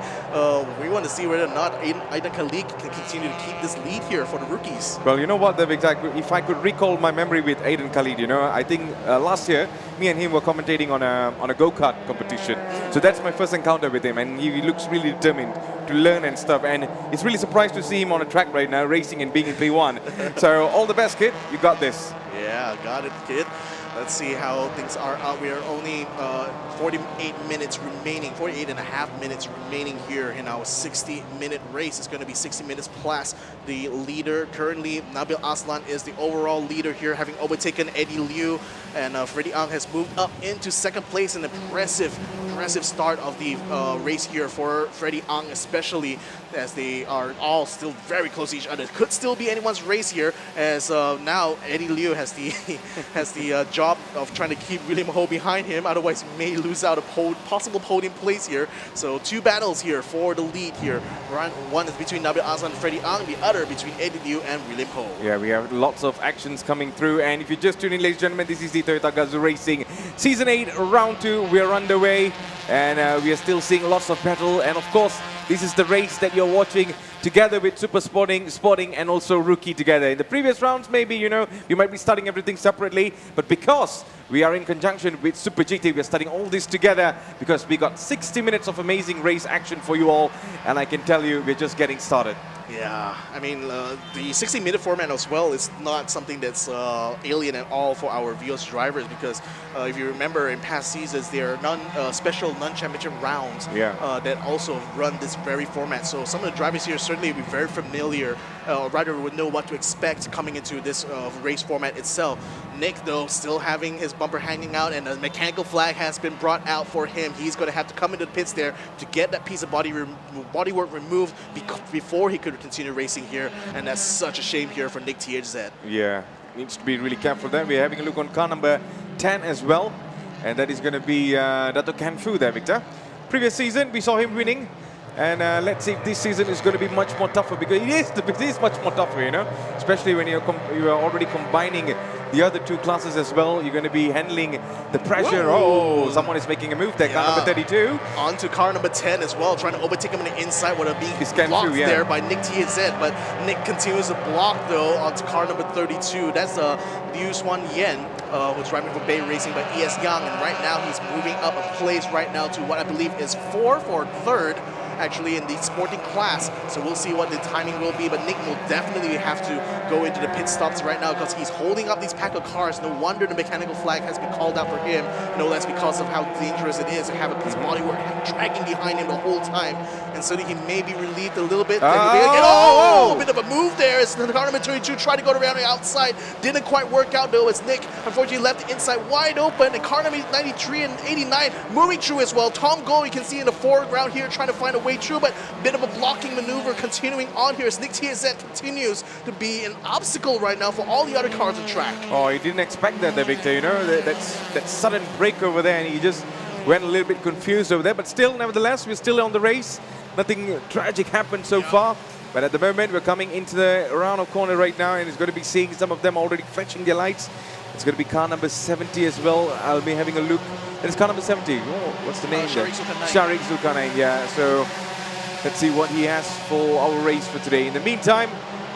we want to see whether or not Aiden Khalid can continue to keep this lead here for the rookies. Well, you know what, Victor, if I could recall my memory with Aiden Khalid, you know, I think last year, me and him were commentating on a go-kart competition. So that's my first encounter with him, and he looks really determined to learn and stuff. And it's really surprised to see him on a track right now, racing and being in P1. So all the best, kid. You got this. Yeah, got it, kid. Let's see how things are out. We are only 48 minutes remaining, 48 and a half minutes remaining here in our 60-minute race. It's going to be 60 minutes plus. The leader currently, Nabil Aslan, is the overall leader here, having overtaken Eddie Liu. And Freddie Ang has moved up into 2nd place. An impressive start of the race here for Freddie Ang, especially as they are all still very close to each other. It could still be anyone's race here, as now Eddie Liu has the job of trying to keep William Ho behind him. Otherwise, he may lose out a possible podium place here. So 2 battles here for the lead here. One is between Nabil Aslan and Freddie Ang, the other between Eddie Liu and William Ho. Yeah, we have lots of actions coming through. And if you just tune in, ladies and gentlemen, this is the Toyota GAZOO Racing Season 8 Round 2. We are underway, and we are still seeing lots of battle. And of course, this is the race that you're watching together with Super Sporting, Sporting, and also Rookie together. In the previous rounds, maybe, you know, we might be starting everything separately, but because we are in conjunction with Super GT, we're studying all this together because we got 60 minutes of amazing race action for you all, and I can tell you, we're just getting started. Yeah, I mean, the 60-minute format as well is not something that's alien at all for our Vios drivers, because if you remember in past seasons, there are special non-championship rounds that also run this very format. So some of the drivers here certainly will be very familiar, or rather would know what to expect coming into this race format itself. Nick, though, still having his bumper hanging out, and a mechanical flag has been brought out for him. He's going to have to come into the pits there to get that piece of bodywork removed before he could continue racing here, and that's such a shame here for Nick THZ. Yeah, needs to be really careful there. We're having a look on car number 10 as well, and that is going to be Dato Kan Fu there, Victor. Previous season, we saw him winning, and let's see if this season is going to be much more tougher, because it is much more tougher, you know, especially when you are already combining the other 2 classes as well. You're going to be handling the pressure. Whoa. Oh, someone is making a move there. Car number 32. On to car number 10 as well, trying to overtake him on the inside without being blocked there by Nick THZ. But Nick continues to block, though, onto car number 32. That's Liu Swan Yen, who's driving for Bay Racing by ES Young. And right now, he's moving up a place right now to what I believe is 4th or 3rd. actually in the sporting class. So we'll see what the timing will be, but Nick will definitely have to go into the pit stops right now because he's holding up these pack of cars. No wonder the mechanical flag has been called out for him. No less because of how dangerous it is to have a piece of bodywork dragging behind him the whole time. And so he may be relieved a little bit. Oh, a bit of a move there as the car number 22 tried to go around the outside. Didn't quite work out though as Nick unfortunately left the inside wide open. And car number 93 and 89 moving through as well. Tom Goh, you can see in the foreground here trying to find a way through, but a bit of a blocking maneuver continuing on here as Nick TSZ continues to be an obstacle right now for all the other cars on track. Oh, he didn't expect that, Victor, you know, that sudden break over there, and he just went a little bit confused over there, but still, nevertheless, we're still on the race. Nothing tragic happened so far, but at the moment, we're coming into the round of corner right now, and it's going to be seeing some of them already fetching their lights. It's going to be car number 70 as well. I'll be having a look. And it's car number 70. Oh, what's the name? Sharik Zulkarnain, yeah. So let's see what he has for our race for today. In the meantime,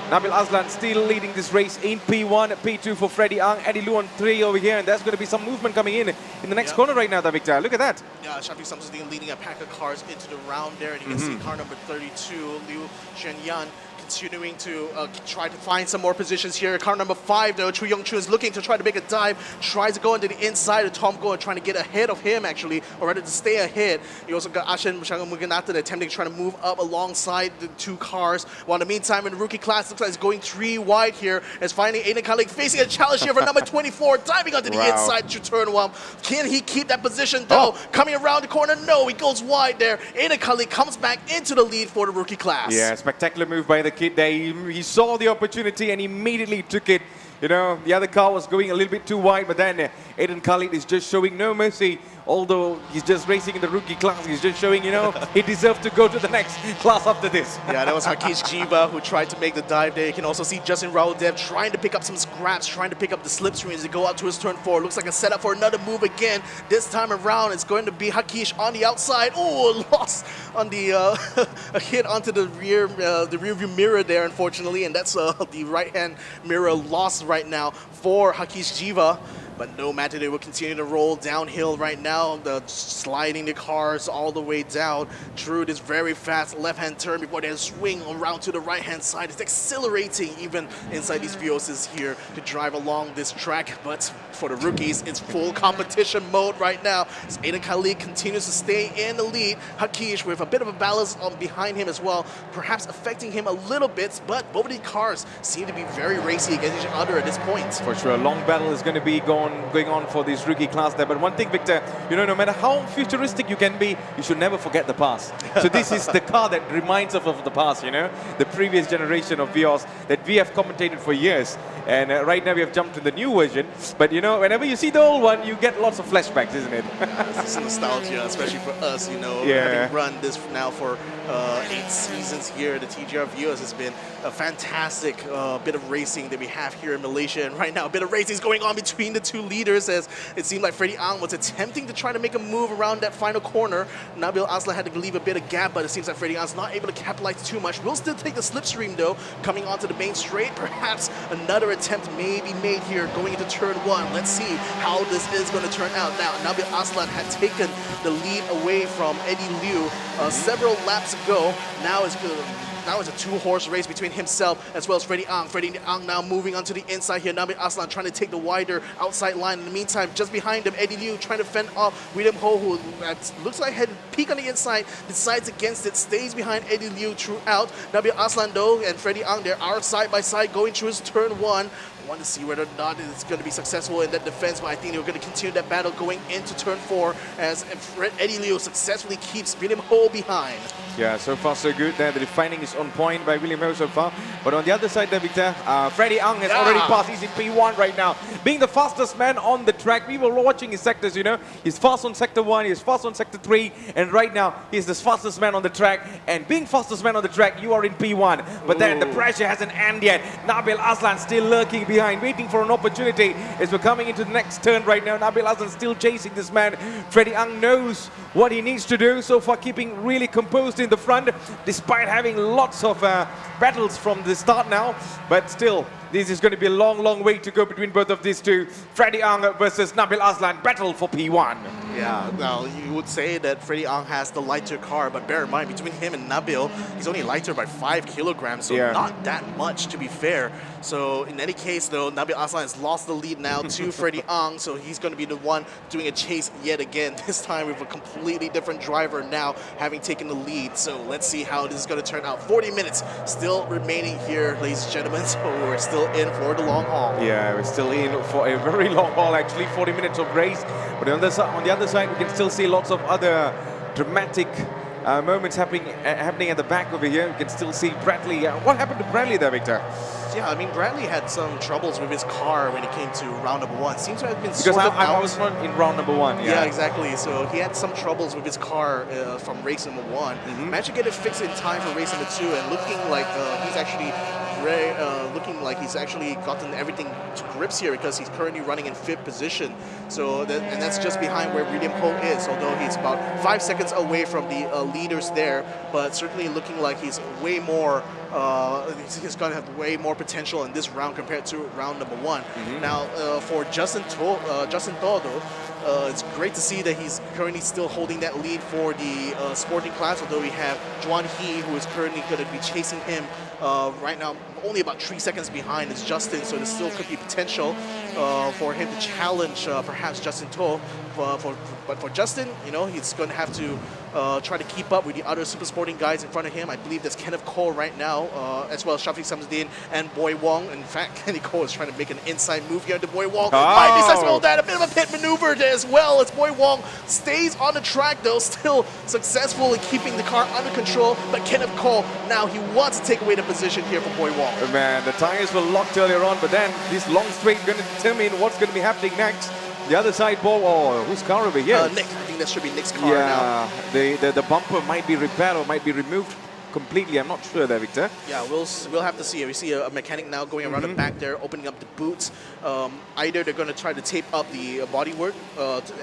Nabil Aslan still leading this race in P1, P2 for Freddie Ang, Eddie Lu on 3 over here, and there's going to be some movement coming in the next corner right now, Victor. Look at that. Yeah, Shafiq Samsudin leading a pack of cars into the round there, and you can see car number 32, Liu Shenyan, continuing to try to find some more positions here. Car number 5 though, Chu Yongchu is looking to try to make a dive, tries to go into the inside of Tom Goh, trying to get ahead of him actually, or rather to stay ahead. You also got Ashen Muganata attempting to try to move up alongside the two cars, while in the meantime in the rookie class looks like it's going 3 wide here as finally Aiden Kalik facing a challenge here for number 24, diving onto the inside to turn 1. Can he keep that position though? Coming around the corner, no, he goes wide there. Aiden Kalik comes back into the lead for the rookie class. Yeah, spectacular move by the kid there. He saw the opportunity and immediately took it. You know, the other car was going a little bit too wide, but then Aiden Khalid is just showing no mercy. Although he's just racing in the rookie class, he's just showing, you know, he deserves to go to the next class after this. Yeah, that was Hakish Jiva who tried to make the dive there. You can also see Justin Raodev trying to pick up some scraps, trying to pick up the slipstream as he go out to his turn 4. Looks like a setup for another move again. This time around, it's going to be Hakish on the outside. Oh, lost on the a hit onto the rear view mirror there, unfortunately, and that's the right-hand mirror lost right now for Hakish Jiva. But no matter, they will continue to roll downhill right now, sliding the cars all the way down through this very fast left-hand turn before they swing around to the right-hand side. It's accelerating even inside these Vios here to drive along this track. But for the rookies, it's full competition mode right now. As Aiden Khalid continues to stay in the lead. Hakish with a bit of a balance behind him as well, perhaps affecting him a little bit, but both of these cars seem to be very racy against each other at this point. For sure, a long battle is going to be going on for this rookie class there. But one thing, Victor, you know, no matter how futuristic you can be, you should never forget the past. So this is the car that reminds us of the past, you know, the previous generation of Vios that we have commentated for years. And right now we have jumped to the new version. But you know, whenever you see the old one, you get lots of flashbacks, isn't it? It's nostalgia, especially for us, you know, having run this now for 8 seasons here. The TGR Vios has been a fantastic bit of racing that we have here in Malaysia. And right now, a bit of racing is going on between the two leaders as it seemed like Freddie Ang was attempting to try to make a move around that final corner. Nabil Aslan had to leave a bit of gap, but it seems like Freddie Ang's not able to capitalize too much. We'll still take the slipstream though, coming onto the main straight. Perhaps another attempt may be made here going into turn 1. Let's see how this is going to turn out. Now, Nabil Aslan had taken the lead away from Eddie Liu several laps ago. Now it's a 2-horse race between himself as well as Freddie Ang. Freddie Ang now moving onto the inside here. Nabil Aslan trying to take the wider outside line. In the meantime, just behind him, Eddie Liu trying to fend off William Ho, who looks like had peek on the inside, decides against it, stays behind Eddie Liu throughout. Nabil Aslan though and Freddie Ang, they are side by side going through his turn 1. I want to see whether or not it's going to be successful in that defense, but I think they're going to continue that battle going into turn 4 as Eddie Liu successfully keeps William Ho behind. Yeah, so far so good there. The defining is on point by William Ho so far. But on the other side there, Victor, Freddie Ang has already passed. He's in P1 right now. Being the fastest man on the track, we were watching his sectors, you know. He's fast on sector 1, he's fast on sector 3, and right now he's the fastest man on the track. And being fastest man on the track, you are in P1. But then the pressure hasn't ended yet. Nabil Aslan still lurking behind, waiting for an opportunity as we're coming into the next turn right now. Nabil Aslan still chasing this man. Freddie Ang knows what he needs to do, so far keeping really composed in the front, despite having lots of battles from the start now. But still, this is going to be a long, long way to go between both of these two. Freddie Ang versus Nabil Aslan, battle for P1. Yeah, now you would say that Freddie Ang has the lighter car, but bear in mind, between him and Nabil, he's only lighter by 5 kilograms, so not that much to be fair. So in any case though, Nabil Aslan has lost the lead now to Freddie Ang, so he's going to be the one doing a chase yet again, this time with a completely different driver now having taken the lead. So let's see how this is going to turn out. 40 minutes still remaining here, ladies and gentlemen, so we're still in for the long haul. Yeah, we're still in for a very long haul, actually, 40 minutes of race. But on the other side, we can still see lots of other dramatic moments happening at the back over here. You can still see Bradley. What happened to Bradley there, Victor? Yeah, I mean, Bradley had some troubles with his car when it came to round number 1. Seems to have been Because sorted out. I was not in round number 1. Yeah, exactly. So he had some troubles with his car from race number 1. Managed to get it fixed in time for race number 2, and looking like he's actually gotten everything to grips here, because he's currently running in 5th position. So and that's just behind where William Ho is, although he's about 5 seconds away from the leaders there. But certainly looking like he's way more. He's going to have way more potential in this round compared to round number 1. Now, for Justin To, though, it's great to see that he's currently still holding that lead for the sporting class, although we have Juan He, who is currently going to be chasing him right now. Only about 3 seconds behind is Justin, so there still could be potential for him to challenge perhaps Justin To. But for Justin, you know, he's going to have to try to keep up with the other super sporting guys in front of him. I believe that's Kenneth Cole right now, as well as Shafiq Samsudin and Boy Wong. In fact, Kenny Cole is trying to make an inside move here to Boy Wong. Might be successful that. A bit of a pit maneuver there as well, as Boy Wong stays on the track though, still successful in keeping the car under control. But Kenneth Cole, now he wants to take away the position here for Boy Wong. Oh, man, the tires were locked earlier on, but then this long straight going to determine what's going to be happening next. The other side, whose car over here? Nick. I think that should be Nick's car now. The bumper might be repaired or might be removed completely. I'm not sure there, Victor. Yeah, we'll have to see. We see a mechanic now going around the back there, opening up the boots. Either they're going to try to tape up the bodywork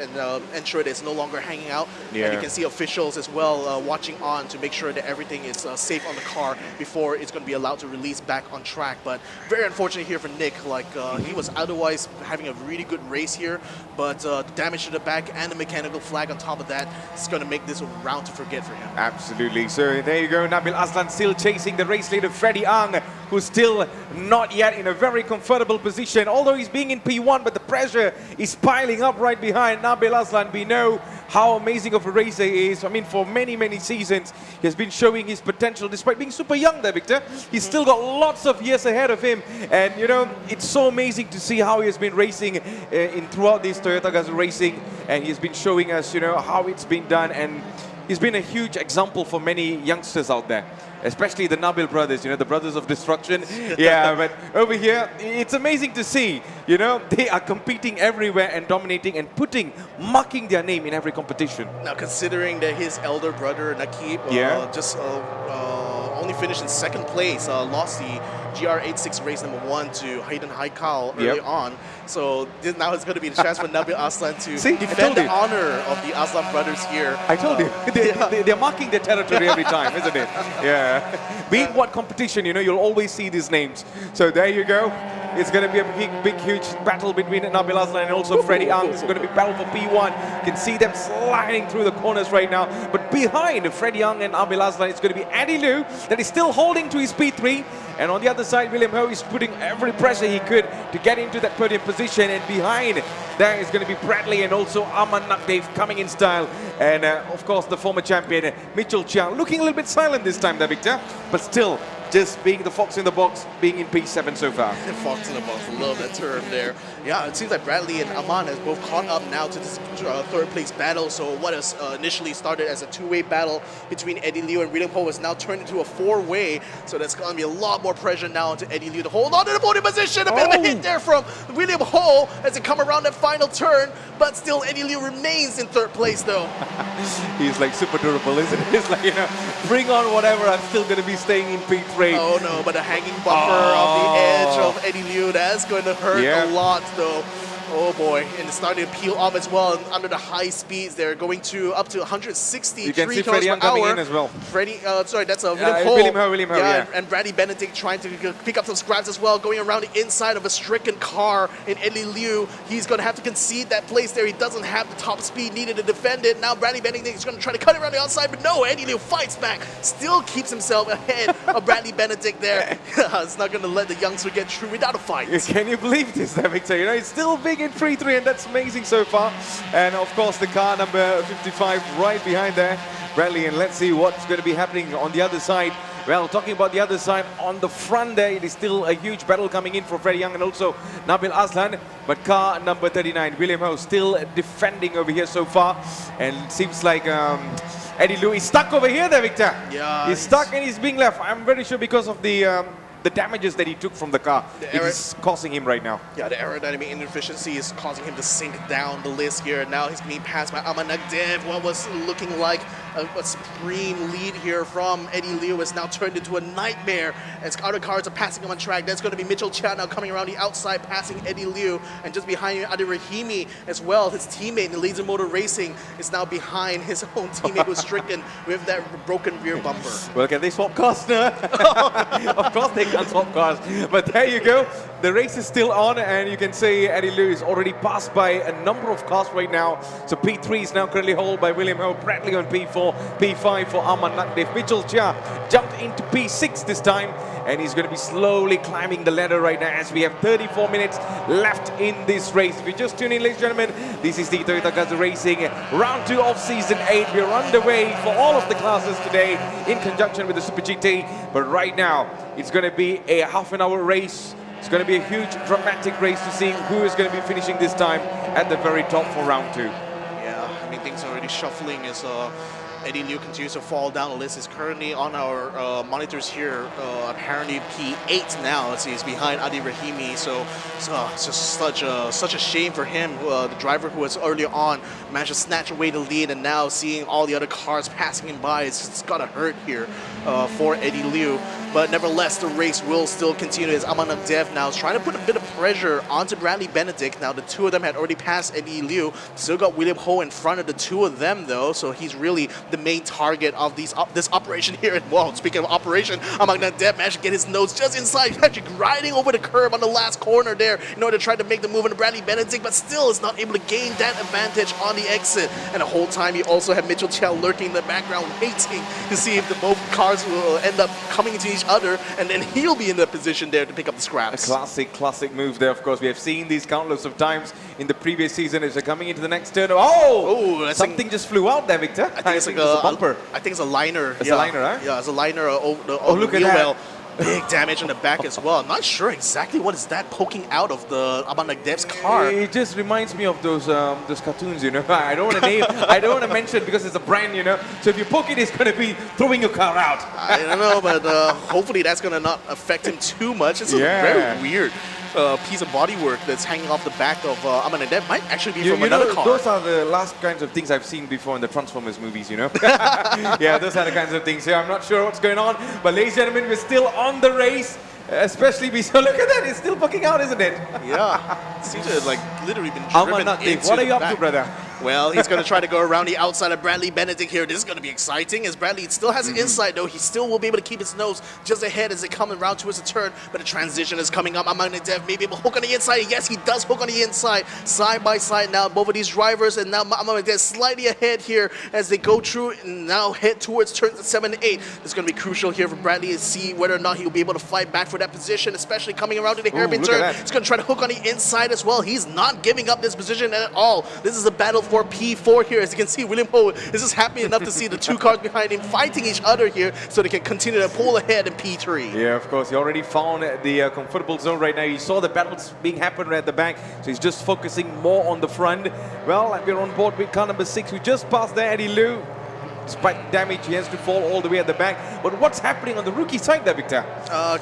and ensure that it's no longer hanging out. Yeah. And you can see officials as well watching on to make sure that everything is safe on the car before it's going to be allowed to release back on track. But very unfortunate here for Nick. Like he was otherwise having a really good race here, but damage to the back and the mechanical flag on top of that is going to make this a round to forget for him. Absolutely. So there you go. Nabil Aslan still chasing the race leader Freddie Ang, who's still not yet in a very comfortable position, although he's being in P1, but the pressure is piling up right behind Nabil Aslan. We know how amazing of a racer he is. I mean, for many, many seasons, he has been showing his potential despite being super young there, Victor. He's still got lots of years ahead of him. And, you know, it's so amazing to see how he has been racing throughout this Toyota GAZOO racing. And he's been showing us, you know, how it's been done. And he's been a huge example for many youngsters out there, especially the Nabil brothers, you know, the brothers of destruction. Yeah, but over here, it's amazing to see, you know, they are competing everywhere and dominating and marking their name in every competition. Now, considering that his elder brother, Nakib, just only finished in 2nd place, lost the GR86 race number 1 to Hayden Haikal early on. So now it's going to be the chance for Nabil Aslan to defend the honor of the Aslan brothers here. I told you, they're marking their territory every time, isn't it? Yeah. Be it what competition, you know, you'll always see these names. So there you go. It's going to be a big, huge battle between Nabil Aslan and also Freddie Ang. It's going to be battle for P1. You can see them sliding through the corners right now. But behind Freddie Ang and Nabil Aslan, it's going to be Eddie Liu that is still holding to his P3. And on the other side, William Ho is putting every pressure he could to get into that podium position. And behind there is going to be Bradley and also Aman Nakdev coming in style. And of course, the former champion, Mitchell Chiang, looking a little bit silent this time there, Victor. But still, just being the fox in the box, being in P7 so far. Fox in the box, love that term there. Yeah, it seems like Bradley and Aman has both caught up now to this 3rd place battle. So what has initially started as a 2-way battle between Eddie Liu and William Ho has now turned into a 4-way. So that's going to be a lot more pressure now onto Eddie Liu to hold on to the podium position. A bit of a hit there from William Ho as they come around that final turn. But still, Eddie Liu remains in 3rd place though. He's like super durable, isn't he? He's like, you know, bring on whatever, I'm still going to be staying in P3. Oh no, but the hanging bumper on the edge of Eddie Liu, that's going to hurt a lot though. Oh boy, and it's starting to peel off as well. And under the high speeds, they're going to up to 163 You can see kilometers Freddie per Young coming hour. in as well. Sorry, that's William Ho, yeah. And Bradley Benedict trying to pick up some scraps as well, going around the inside of a stricken car in Eddie Liu. He's going to have to concede that place there. He doesn't have the top speed needed to defend it. Now Bradley Benedict is going to try to cut it around the outside, but no, Eddie Liu fights back, still keeps himself ahead of Bradley Benedict there. It's not going to let the youngster get through without a fight. Can you believe this, Victor? You know, it's still big in 3-3, and that's amazing so far. And of course, the car number 55 right behind there, Bradley. And let's see what's going to be happening on the other side. Well, talking about the other side, on the front there, it is still a huge battle coming in for Freddie Young and also Nabil Aslan. But car number 39, William Ho, still defending over here so far. And it seems like Eddie Liu is stuck over here there, Victor. Yeah. He's stuck and he's being left. I'm very sure because of the damages that he took from the car. It is causing him right now. Yeah, the aerodynamic inefficiency is causing him to sink down the list here. Now he's being passed by Aman Nagdev. What was looking like a supreme lead here from Eddie Liu has now turned into a nightmare as other cars are passing him on track. That's going to be Mitchell Chia now coming around the outside, passing Eddie Liu. And just behind him, Adi Rahimi as well. His teammate in Laser Motor Racing is now behind his own teammate who's stricken with that broken rear bumper. Well, can they swap cars now? Of course they can't swap cars. But there you go. The race is still on, and you can see Eddie Liu is already passed by a number of cars right now. So P3 is now currently held by William Ho, Bradley on P4, P5 for Aman Nagdev. Mitchell Chia jumped into P6 this time, and he's going to be slowly climbing the ladder right now as we have 34 minutes left in this race. If you just tune in, ladies and gentlemen, this is the Toyota GAZOO Racing Round 2 of Season 8. We're underway for all of the classes today in conjunction with the Super GT. But right now, it's going to be a half-an-hour race. It's going to be a huge, dramatic race to see who is going to be finishing this time at the very top for round 2. Yeah, I mean, things are already shuffling as Eddie Liu continues to fall down the list. He's currently on our monitors here, apparently P8 now. Let's see, he's behind Adi Rahimi. So it's just such a shame for him, the driver who was earlier on managed to snatch away the lead, and now seeing all the other cars passing him by, it's gotta hurt here for Eddie Liu. But nevertheless, the race will still continue as Aman Nagdev now is trying to put a bit of pressure onto Bradley Benedict. Now, the two of them had already passed Eddie Liu. Still got William Ho in front of the two of them, though. So he's really the main target of this operation here. And, well, speaking of operation, Aman Nagdev managed to get his nose just inside. He's actually grinding over the curb on the last corner there in order to try to make the move on Bradley Benedict, but still is not able to gain that advantage on the exit. And the whole time, you also have Mitchell Chia lurking in the background, waiting to see if both cars will end up coming into each other, and then he'll be in the position there to pick up the scraps. A classic move there, of course. We have seen these countless of times in the previous season as they're coming into the next turn. Oh, something just flew out there, Victor. I think it's like a bumper. I think it's a liner. It's a liner, huh? Yeah, it's a liner over the look at wheel that. well. Big damage on the back as well. I'm not sure exactly what is that poking out of the Aman Nagdev's car. It just reminds me of those cartoons, you know. I don't want to name, I don't want to mention because it's a brand, you know. So if you poke it, it's going to be throwing your car out. I don't know, but hopefully that's going to not affect him too much. It's a very weird piece of bodywork that's hanging off the back of Aman Nagdev. Might actually be from another car. Those are the last kinds of things I've seen before in the Transformers movies, you know. Yeah, those are the kinds of things. Yeah, I'm not sure what's going on, but ladies and gentlemen, we're still on the race. Especially so look at that, it's still poking out, isn't it? Yeah, it seems to have like literally been driven into what are you the up back. to, brother? Well, he's going to try to go around the outside of Bradley Benedict here. This is going to be exciting as Bradley still has an inside, though. He still will be able to keep his nose just ahead as they come around towards the turn. But the transition is coming up. Aman Nagdev may be able to hook on the inside. Yes, he does hook on the inside. Side by side now, both of these drivers. And now Aman Nagdev slightly ahead here as they go through and now head towards turns 7 and 8. It's going to be crucial here for Bradley to see whether or not he'll be able to fight back for that position, especially coming around to the hairpin turn. He's going to try to hook on the inside as well. He's not giving up this position at all. This is a battle for P4 here. As you can see, William Ho is just happy enough to see the two cars behind him fighting each other here so they can continue to pull ahead in P3. Yeah, of course. He already found the comfortable zone right now. He saw the battles being happening right at the back, so he's just focusing more on the front. Well, we're on board with car number 6. We just passed there, Eddie Liu. despite damage, he has to fall all the way at the back. But what's happening on the rookie side there, Victor?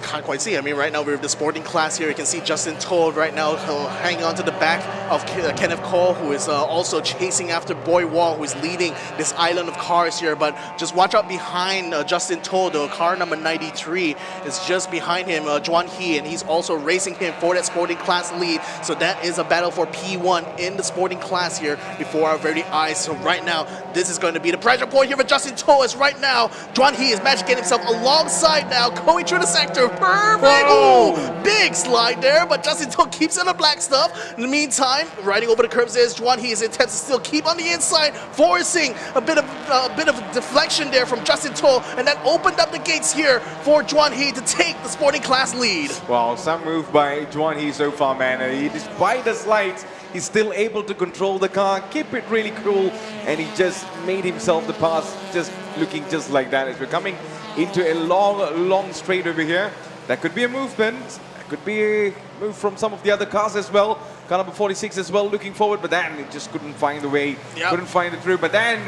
Can't quite see. I mean, right now we're in the sporting class here. You can see Justin Toll right now hanging on to the back of Kenneth Cole, who is also chasing after Boy Wong, who is leading this island of cars here. But just watch out behind Justin Toll, though. Car number 93 is just behind him, Juan He, and he's also racing him for that sporting class lead. So that is a battle for P1 in the sporting class here before our very eyes. So right now, this is going to be the pressure point here for Justin Toll, as right now, Juan He is managing to get himself alongside now, going through the sector. Perfect! Ooh, big slide there, but Justin Toll keeps in the black stuff. In the meantime, riding over the curbs is Juan He. Is intent to still keep on the inside, forcing a bit of deflection there from Justin Toll, and that opened up the gates here for Juan He to take the sporting class lead. Well, some move by Juan He so far, man. Despite the slides, he's still able to control the car, keep it really cool, and he just made himself the pass, just looking just like that. As we're coming into a long straight over here, that could be a movement. That could be a move from some of the other cars as well. Car number 46 as well, looking forward, but then it just couldn't find the way, couldn't find it through. But then,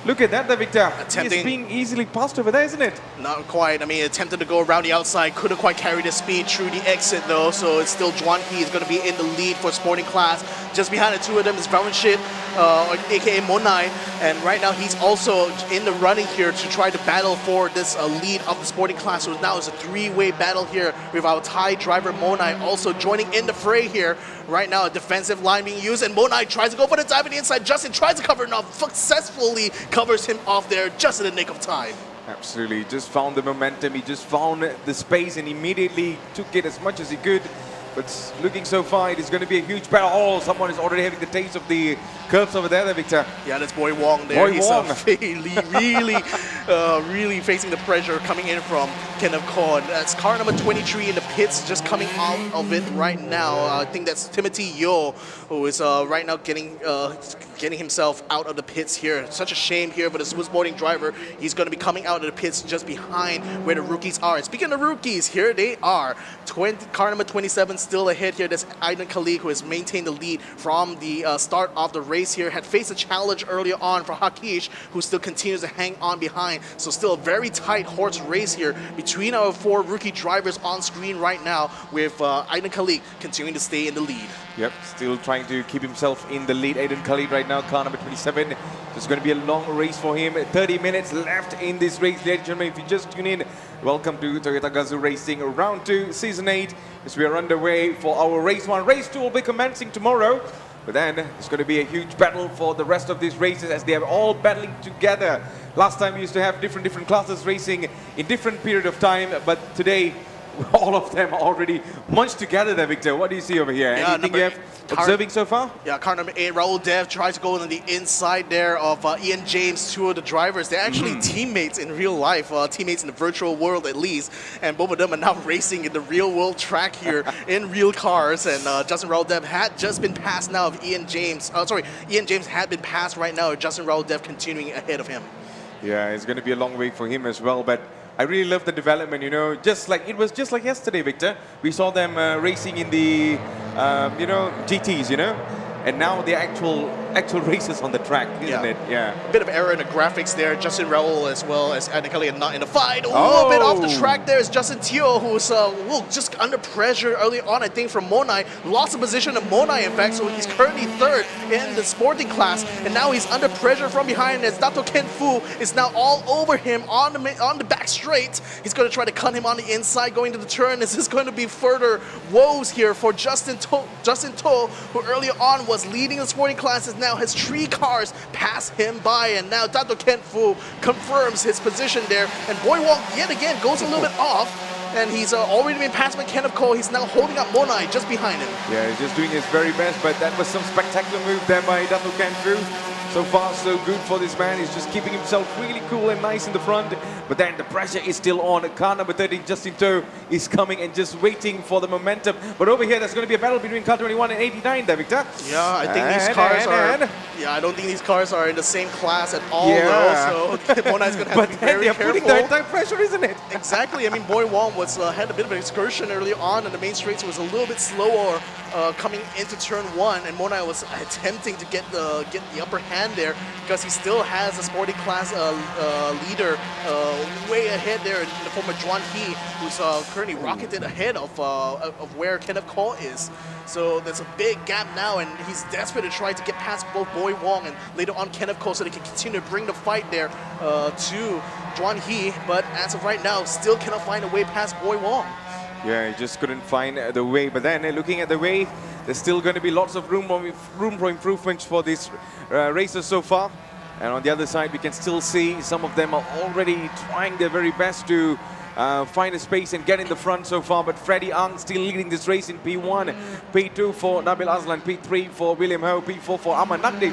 look at that, Victor. He's being easily passed over there, isn't it? Not quite. I mean, attempted to go around the outside, couldn't quite carry the speed through the exit though, so it's still Juan He is going to be in the lead for sporting class. Just behind the two of them is Valenshit, aka Monai, and right now he's also in the running here to try to battle for this lead of the sporting class. So now it's a three-way battle here with our Thai driver Monai also joining in the fray here. Right now, a defensive line being used, and Monai tries to go for the dive on the inside. Justin tries to cover it off, successfully covers him off there just in the nick of time. Absolutely, just found the momentum, he just found the space and immediately took it as much as he could. But looking so far, it is going to be a huge battle. Oh, someone is already having the taste of the curbs over there, Victor. Yeah, that's Boy Wong there. Boy Wong. Really facing the pressure coming in from Kenneth Cole. That's car number 23 in the pits, just coming out of it right now. I think that's Timothy Yo, who is right now getting himself out of the pits here. Such a shame here for the supersporting driver. He's going to be coming out of the pits just behind where the rookies are. And speaking of rookies, here they are. Car number 27 still ahead here. That's Aidan Khalid, who has maintained the lead from the start of the race here. Had faced a challenge earlier on for Hakish, who still continues to hang on behind. So still a very tight horse race here between our four rookie drivers on screen right now, with Aidan Khalid continuing to stay in the lead. Yep, still trying to keep himself in the lead. Aidan Khalid right now, car number 27. It's going to be a long race for him. 30 minutes left in this race, ladies and gentlemen. If you just tune in, welcome to Toyota GAZOO Racing Round 2, Season 8. As we are underway for our Race 1. Race 2 will be commencing tomorrow. But then it's going to be a huge battle for the rest of these races, as they are all battling together. Last time we used to have different classes racing in different period of time, but today all of them are already munched together there, Victor. What do you see over here? Yeah, anything you have observing so far? Yeah, car number 8, Raul Dev tries to go on the inside there of Ian James, two of the drivers. They're actually teammates in real life, teammates in the virtual world at least, and both of them are now racing in the real world track here in real cars. And Justin Raul Dev had just been passed now of Ian James. Ian James had been passed right now, Justin Raul Dev continuing ahead of him. Yeah, it's going to be a long way for him as well, but I really love the development, you know, just like yesterday, Victor. We saw them racing in the, GTs, you know, and now the actual races on the track, isn't it? Yeah. A bit of error in the graphics there. Justin Raul as well as Anna are not in the fight. A bit off the track there is Justin Teo, who's just under pressure early on, I think, from Monai. Lost the position of Monai, in fact, so he's currently third in the sporting class. And now he's under pressure from behind as Dato Ken Fu is now all over him on the back straight. He's going to try to cut him on the inside going to the turn. This is going to be further woes here for Justin To, who earlier on was leading the sporting classes, now has 3 cars pass him by, and now Dato Ken Fu confirms his position there, and Boy Wong yet again goes a little bit off, and he's already been passed by Kenneth Cole. He's now holding up Monai just behind him. Yeah, he's just doing his very best, but that was some spectacular move there by Dato Ken Fu. So far, so good for this man. He's just keeping himself really cool and nice in the front. But then the pressure is still on. Car number 30, Justin To, is coming and just waiting for the momentum. But over here, there's going to be a battle between car 21 and 89 there, Victor. Yeah, I think these cars are... Yeah, I don't think these cars are in the same class at all, though. So Monai's going to have to be very careful. Putting that time pressure, isn't it? Exactly. I mean, Boy Wong had a bit of an excursion early on in the main straight, so it was a little bit slower coming into turn 1, and Monai was attempting to get the upper hand hand there because he still has a sporting class leader way ahead there in the form of Juan He, who's currently rocketed ahead of where Kenneth Cole is. So there's a big gap now, and he's desperate to try to get past both Boy Wong and later on Kenneth Cole so they can continue to bring the fight there to Juan He. But as of right now, still cannot find a way past Boy Wong. Yeah, he just couldn't find the way. But then looking at the way, there's still going to be lots of room for improvements for these racers so far. And on the other side, we can still see some of them are already trying their very best to find a space and get in the front so far. But Freddie Ang still leading this race in P1, P2 for Nabil Aslan, P3 for William Ho, P4 for Aman Nagdev.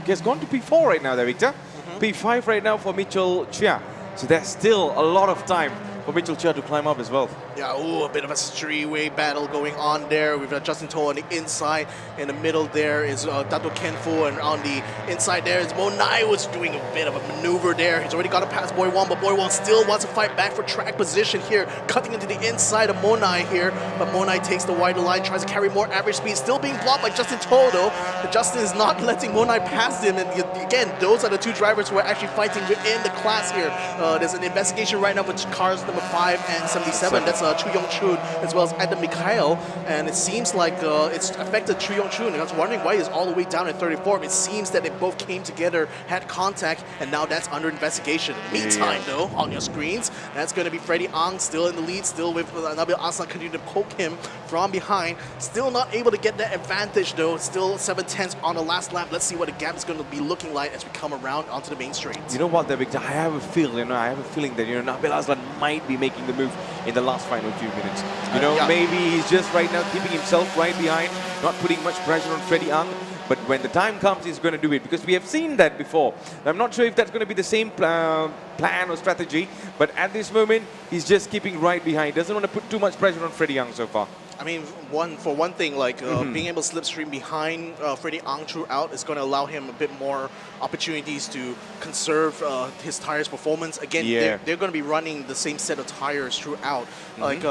He has gone to P4 right now there, Victor. P5 right now for Mitchell Chia. So there's still a lot of time for Mitchell Chia to climb up as well. Yeah, ooh, a bit of a three-way battle going on there. We've got Justin Toh on the inside. In the middle there is Dato Ken Fu, and on the inside there is Mo Nai, was doing a bit of a maneuver there. He's already got to pass Boy Wong, but Boy Wong still wants to fight back for track position here, cutting into the inside of Mo Nai here. But Mo Nai takes the wider line, tries to carry more average speed, still being blocked by Justin Toh though. But Justin is not letting Mo Nai pass him, and again, those are the two drivers who are actually fighting within the class here. There's an investigation right now for cars number 5 and 77. That's Chu Yong Chun as well as Adam Mikhail, and it seems like it's affected Chu Yong Chun. I was wondering why he's all the way down at 34. It seems that they both came together, had contact, and now that's under investigation. In the meantime, though, on your screens, that's going to be Freddie Ang still in the lead, still with Nabil Aslan continuing to poke him from behind. Still not able to get that advantage, though. Still 7/10 on the last lap. Let's see what the gap is going to be looking like as we come around onto the main straight. You know what, Victor? I have a feeling that Nabil Aslan might be making the move in the last final few minutes. Maybe he's just right now keeping himself right behind, not putting much pressure on Freddie Ang. But when the time comes, he's going to do it, because we have seen that before. I'm not sure if that's going to be the same plan or strategy, but at this moment, he's just keeping right behind. Doesn't want to put too much pressure on Freddie Ang so far. I mean, for one thing, like being able to slipstream behind Freddie Ang throughout is going to allow him a bit more opportunities to conserve his tires performance. Again, they're going to be running the same set of tires throughout. Like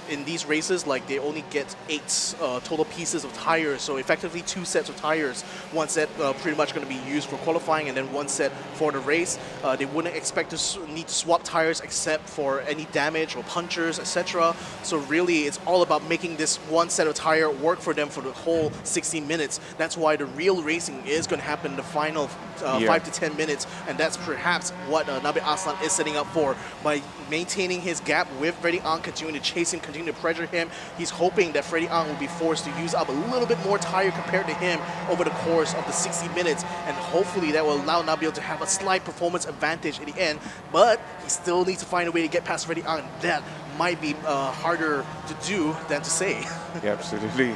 in these races, like they only get 8 total pieces of tires, so effectively 2 sets of tires. One set pretty much going to be used for qualifying, and then one set for the race. They wouldn't expect to need to swap tires except for any damage or punctures, etc. So really, it's all about making this one set of tire work for them for the whole 60 minutes. That's why the real racing is going to happen in the final 5 to 10 minutes, and that's perhaps what Nabil Aslan is setting up for. By maintaining his gap with Freddie Ang, continuing to chase him, continuing to pressure him, he's hoping that Freddie Ang will be forced to use up a little bit more tire compared to him over the course of the 60 minutes, and hopefully that will allow Nabil to have a slight performance advantage at the end, but he still needs to find a way to get past Freddie Ang. That might be harder to do than to say. Yeah, absolutely.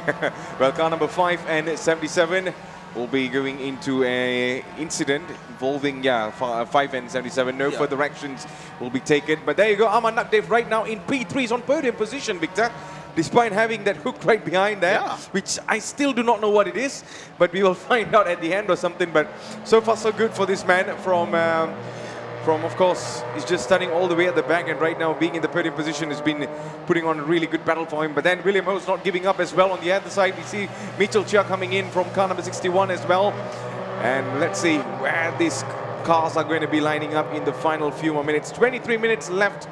Well, car number 5 and 77 will be going into a incident involving 5 and 77. No further actions will be taken. But there you go, Aman Nagdev right now in P3 is on podium position, Victor. Despite having that hook right behind there, which I still do not know what it is, but we will find out at the end or something. But so far so good for this man from, of course, he's just standing all the way at the back, and right now being in the podium position has been putting on a really good battle for him. But then William Ho's not giving up as well. On the other side, we see Mitchell Chia coming in from car number 61 as well. And let's see where these cars are going to be lining up in the final few more minutes. 23 minutes left,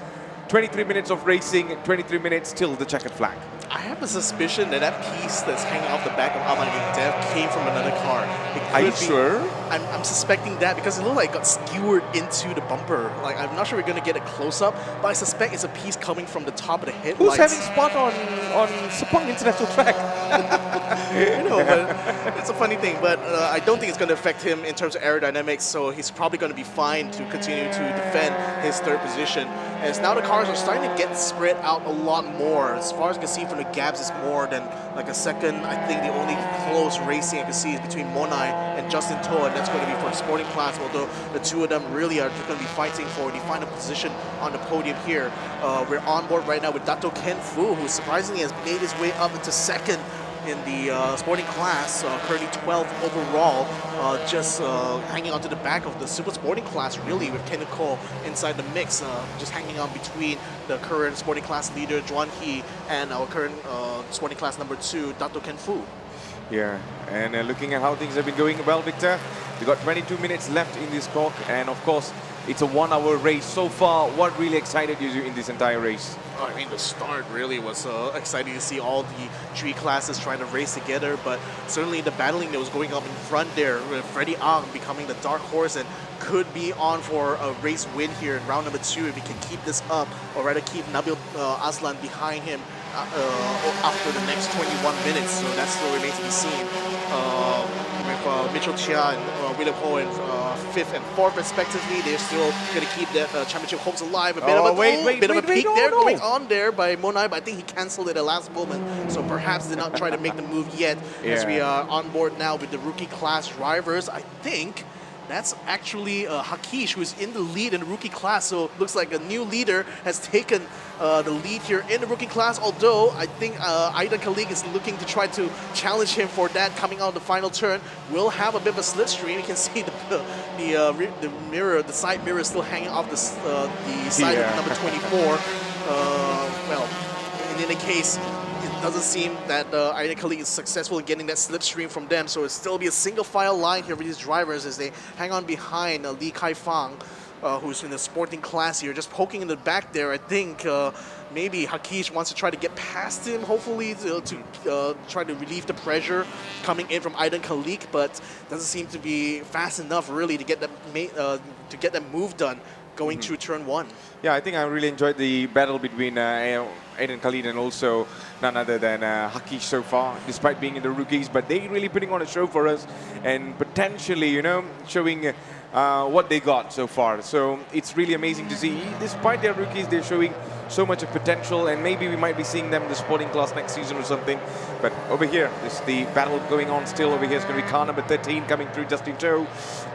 23 minutes of racing, 23 minutes till the checkered flag. I have a suspicion that that piece that's hanging off the back of Aman Nagdev came from another car. Are you sure? I'm suspecting that because it looked like it got skewered into the bumper. Like, I'm not sure we're going to get a close-up, but I suspect it's a piece coming from the top of the headlights. Who's having spot on Sepang International Track? You know, but it's a funny thing. But I don't think it's going to affect him in terms of aerodynamics, so he's probably going to be fine to continue to defend his third position. As now the cars are starting to get spread out a lot more. As far as you can see from the gaps, it's more than like a second. I think the only close racing I can see is between Monai and Justin Toh, and that's going to be for the sporting class, although the two of them really are going to be fighting for the final position on the podium here. We're on board right now with Dato Ken Fu, who surprisingly has made his way up into second in the sporting class, currently 12th overall, just hanging on to the back of the super sporting class, really, with Kenneth Cole inside the mix, just hanging on between the current sporting class leader, Juan He, and our current sporting class number 2, Dato Ken Fu. Yeah, and looking at how things have been going, well, Victor, We got 22 minutes left in this clock, and of course, it's a 1 hour race. So far, what really excited you in this entire race? Oh, I mean, the start really was exciting to see all the three classes trying to race together, but certainly the battling that was going up in front there, with Freddie Ang becoming the dark horse and could be on for a race win here in round number 2 if he can keep this up, or rather keep Nabil Aslan behind him after the next 21 minutes. So that still remains to be seen. With Mitchell Chia and William Ho in 5th and 4th respectively, they're still going to keep that championship hopes alive. A bit of a peak there going on there by Monai, but I think he cancelled it at the last moment. So perhaps did not try to make the move yet. As we are on board now with the rookie class drivers, I think that's actually Hakish, who's in the lead in the rookie class. So it looks like a new leader has taken the lead here in the rookie class. Although I think Aidan Khalik is looking to try to challenge him for that coming out of the final turn. Will have a bit of a slipstream. You can see the mirror, the side mirror, still hanging off the side of number 24. Well, in any case, it doesn't seem that Aidan Khalik is successful in getting that slipstream from them, so it'll still be a single file line here for these drivers as they hang on behind Li Kai Fang, who's in the sporting class here, just poking in the back there. I think maybe Hakish wants to try to get past him, hopefully to try to relieve the pressure coming in from Aidan Khalik, but doesn't seem to be fast enough really to get that move done going through turn 1. Yeah, I think I really enjoyed the battle between Aidan Khalid and also none other than Hakish so far, despite being in the rookies. But they really putting on a show for us and potentially, you know, showing what they got so far. So it's really amazing to see. Despite their rookies, they're showing so much of potential, and maybe we might be seeing them in the sporting class next season or something. But over here, there's the battle going on still. Over here is going to be car number 13 coming through Justin Toe.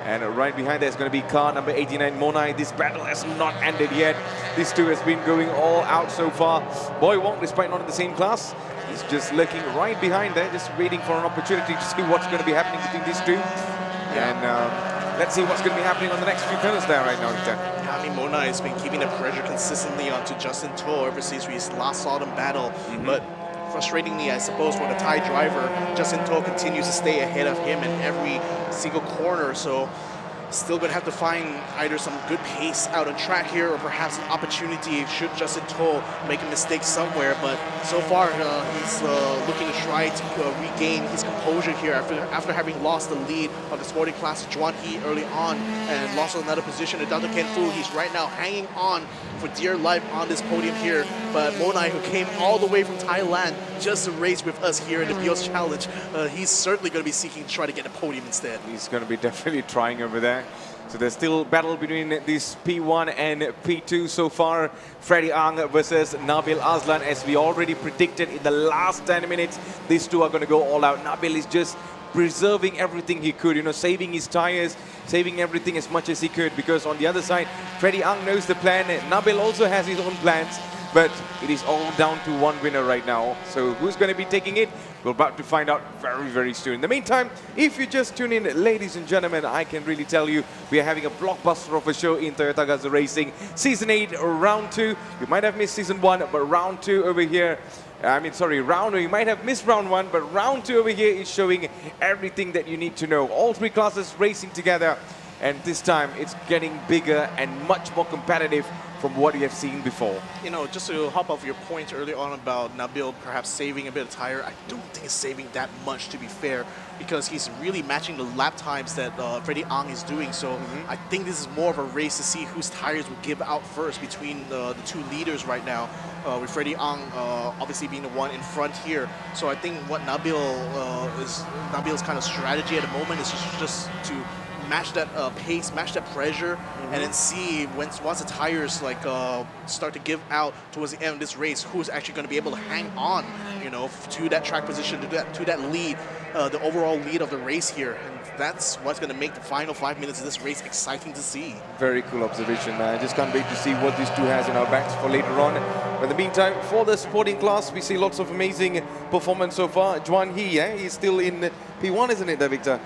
And right behind there is going to be car number 89, Monai. This battle has not ended yet. These two has been going all out so far. Boy Wong, despite not in the same class, he's just lurking right behind there, just waiting for an opportunity to see what's going to be happening between these two. And let's see what's going to be happening on the next few turns there right now. Yeah, I mean, Monai has been keeping the pressure consistently onto Justin Toe ever since we last saw them battle. But frustratingly, I suppose, for the Thai driver, Justin Toe continues to stay ahead of him in every single corner. So still going to have to find either some good pace out on track here or perhaps an opportunity should Justin Toe make a mistake somewhere. But so far, he's looking to try to regain his composure here after having lost the lead of the sporting class to Juan He early on and lost another position to Dr. Ken Fu. He's right now hanging on for dear life on this podium here. But Monai, who came all the way from Thailand just to race with us here in the Vios Challenge, he's certainly going to be seeking to try to get a podium instead. He's going to be definitely trying over there. So there's still battle between this P1 and P2 so far. Freddie Ang versus Nabil Aslan. As we already predicted in the last 10 minutes, these two are going to go all out. Nabil is just preserving everything he could, you know, saving his tires, saving everything as much as he could, because on the other side, Freddie Ang knows the plan. Nabil also has his own plans, but it is all down to one winner right now. So who's going to be taking it? We're about to find out very, very soon. In the meantime, if you just tune in, ladies and gentlemen, I can really tell you we are having a blockbuster of a show in Toyota GAZOO Racing. Season 8, Round 2. You might have missed Season 1, but Round 2 over here, you might have missed Round 1, but Round 2 over here is showing everything that you need to know. All three classes racing together, and this time it's getting bigger and much more competitive from what we have seen before. You know, just to hop off your point earlier on about Nabil perhaps saving a bit of tire, I don't think he's saving that much, to be fair, because he's really matching the lap times that Freddie Ang is doing. So I think this is more of a race to see whose tires will give out first between the two leaders right now, with Freddie Ang obviously being the one in front here. So I think what Nabil's kind of strategy at the moment is just to match that pace, match that pressure, and then see once the tires like start to give out towards the end of this race, who's actually going to be able to hang on, you know, to that track position, to that lead, the overall lead of the race here. And that's what's going to make the final 5 minutes of this race exciting to see. Very cool observation. I just can't wait to see what these two has in our backs for later on. But in the meantime, for the sporting class, we see lots of amazing performance so far. Juan He, he's still in P1, isn't it, Victor?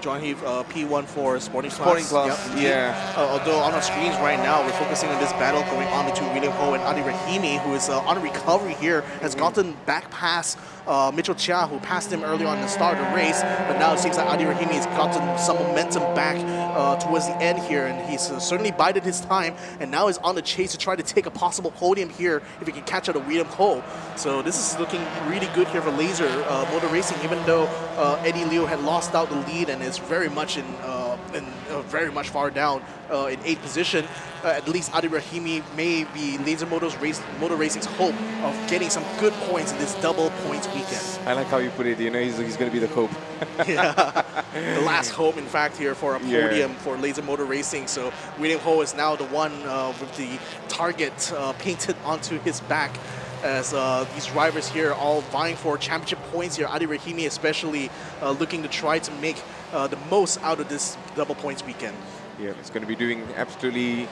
John Heath, P1 for Sporting Class. Sporting Class, Yep. yeah. Although on our screens right now, we're focusing on this battle going on between William Ho and Adi Rahimi, who is on a recovery here, has gotten back past Mitchell Chia, who passed him earlier on the start of the race, but now it seems like Adi Rahimi has gotten some momentum back towards the end here, and he's certainly bided his time, and now is on the chase to try to take a possible podium here if he can catch out of William Ho. So this is looking really good here for Laser Motor Racing, even though Eddie Liu had lost out the lead and is very much very much far down in 8th position. At least Adi Rahimi may be Laser Motor Racing's hope of getting some good points in this double points weekend. I like how you put it, you know, he's going to be the hope. Yeah, the last hope, in fact, here for a podium for Laser Motor Racing. So William Ho is now the one with the target painted onto his back, as these drivers here all vying for championship points here. Adi Rahimi especially looking to try to make the most out of this double points weekend. Yeah, he's going to be doing absolutely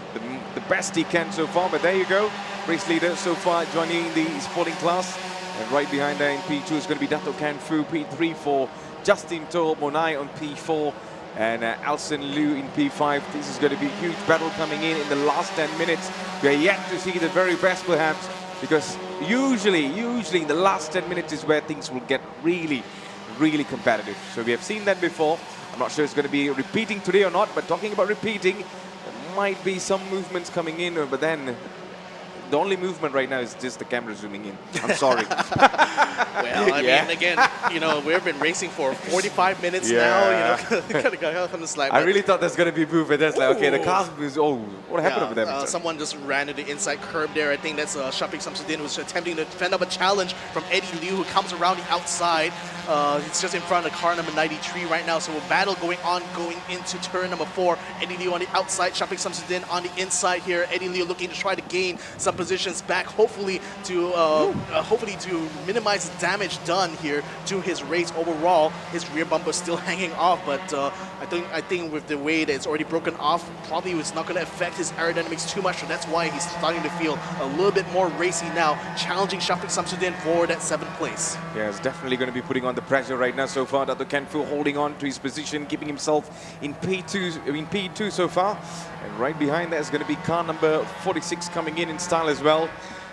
the best he can so far, but there you go. Race leader so far joining the Sporting Class. And right behind there in P2 is going to be Dato Can Fu, P3 for Justin To Monai on P4, and Alson Liu in P5. This is going to be a huge battle coming in the last 10 minutes. We are yet to see the very best perhaps, because usually in the last 10 minutes is where things will get really competitive. So we have seen that before. I'm not sure it's going to be repeating today or not, but talking about repeating, there might be some movements coming in, but then the only movement right now is just the camera zooming in. I'm sorry. Well, I mean, again, you know, we've been racing for 45 minutes now. You know, kind of come to slide. I really thought there's going to be a move, but that's like, okay, the cars moves. Oh, what happened over there? Someone just ran to the inside curb there. I think that's Shafiq Samsudin, who's attempting to defend up a challenge from Eddie Liu, who comes around the outside. It's just in front of car number 93 right now. So a battle going on going into turn number 4. Eddie Liu on the outside, Shafiq Samsudin on the inside here. Eddie Liu looking to try to gain some positions back, hopefully to minimize the damage done here to his race overall. His rear bumper still hanging off, but I think with the way that it's already broken off, probably it's not going to affect his aerodynamics too much. So that's why he's starting to feel a little bit more racy now, challenging Shafiq Samsudin for that 7th place. Yeah, it's definitely going to be putting on the pressure right now so far. Dato Can Fu holding on to his position, keeping himself in P2 so far. And right behind that is going to be car number 46 coming in style as well.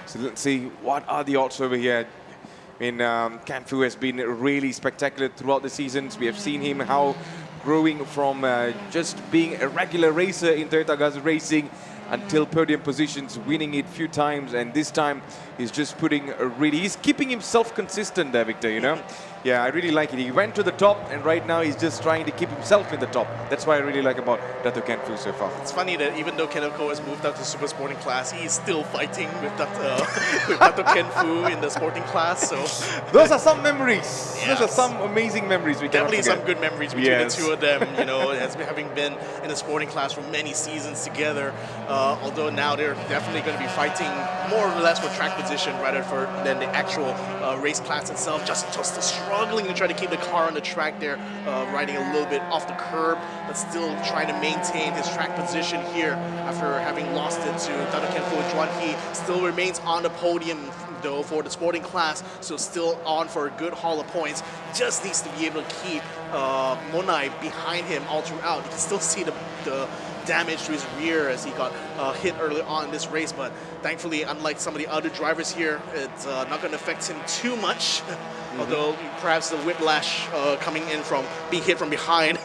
So let's see what are the odds over here. I mean, Can Fu has been really spectacular throughout the seasons. We have seen him how growing from just being a regular racer in Toyota GAZOO Racing until podium positions, winning it a few times, and this time he's just putting he's keeping himself consistent there, Victor, you know? Yeah, I really like it. He went to the top, and right now he's just trying to keep himself in the top. That's what I really like about Dato Can Fu so far. It's funny that even though Kenoko has moved up to Super Sporting Class, he is still fighting with Dato Can Fu in the Sporting Class. So those are some memories. Yes. Those are some amazing memories. We definitely forget. some good memories between the two of them. You know, having been in the Sporting Class for many seasons together. Although now they're definitely going to be fighting more or less for track position rather than the actual race class itself. Just struggling to try to keep the car on the track there, riding a little bit off the curb, but still trying to maintain his track position here after having lost it to Dato Can Fu. Juan He still remains on the podium though for the Sporting Class, so still on for a good haul of points. Just needs to be able to keep Monai behind him all throughout. You can still see the damage to his rear as he got hit early on in this race, but thankfully, unlike some of the other drivers here, it's not going to affect him too much. Although perhaps the whiplash coming in from being hit from behind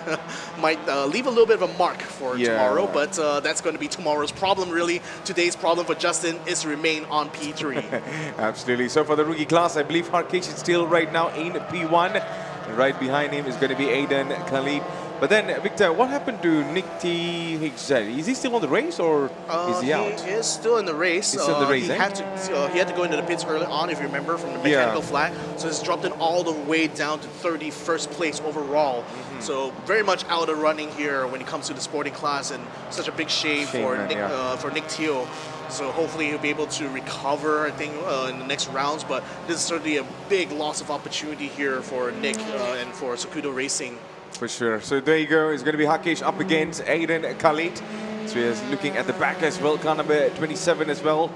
might leave a little bit of a mark for tomorrow, but that's going to be tomorrow's problem really. Today's problem for Justin is to remain on P3. Absolutely. So for the rookie class, I believe Harkesh is still right now in P1. And right behind him is going to be Aiden Khalid. But then, Victor, what happened to Nick THZ? Is he still on the race or is he out? He is still in the race. He's still in the race, he had to go into the pits early on, if you remember, from the mechanical flag. So he's dropped it all the way down to 31st place overall. So very much out of running here when it comes to the Sporting Class, and such a big shame for Nick Teo. So hopefully he'll be able to recover, I think, in the next rounds. But this is certainly a big loss of opportunity here for Nick and for Sakudo Racing. For sure. So there you go. It's going to be Hakesh up against Aiden Khalid. So he's looking at the back as well. Car number 27 as well.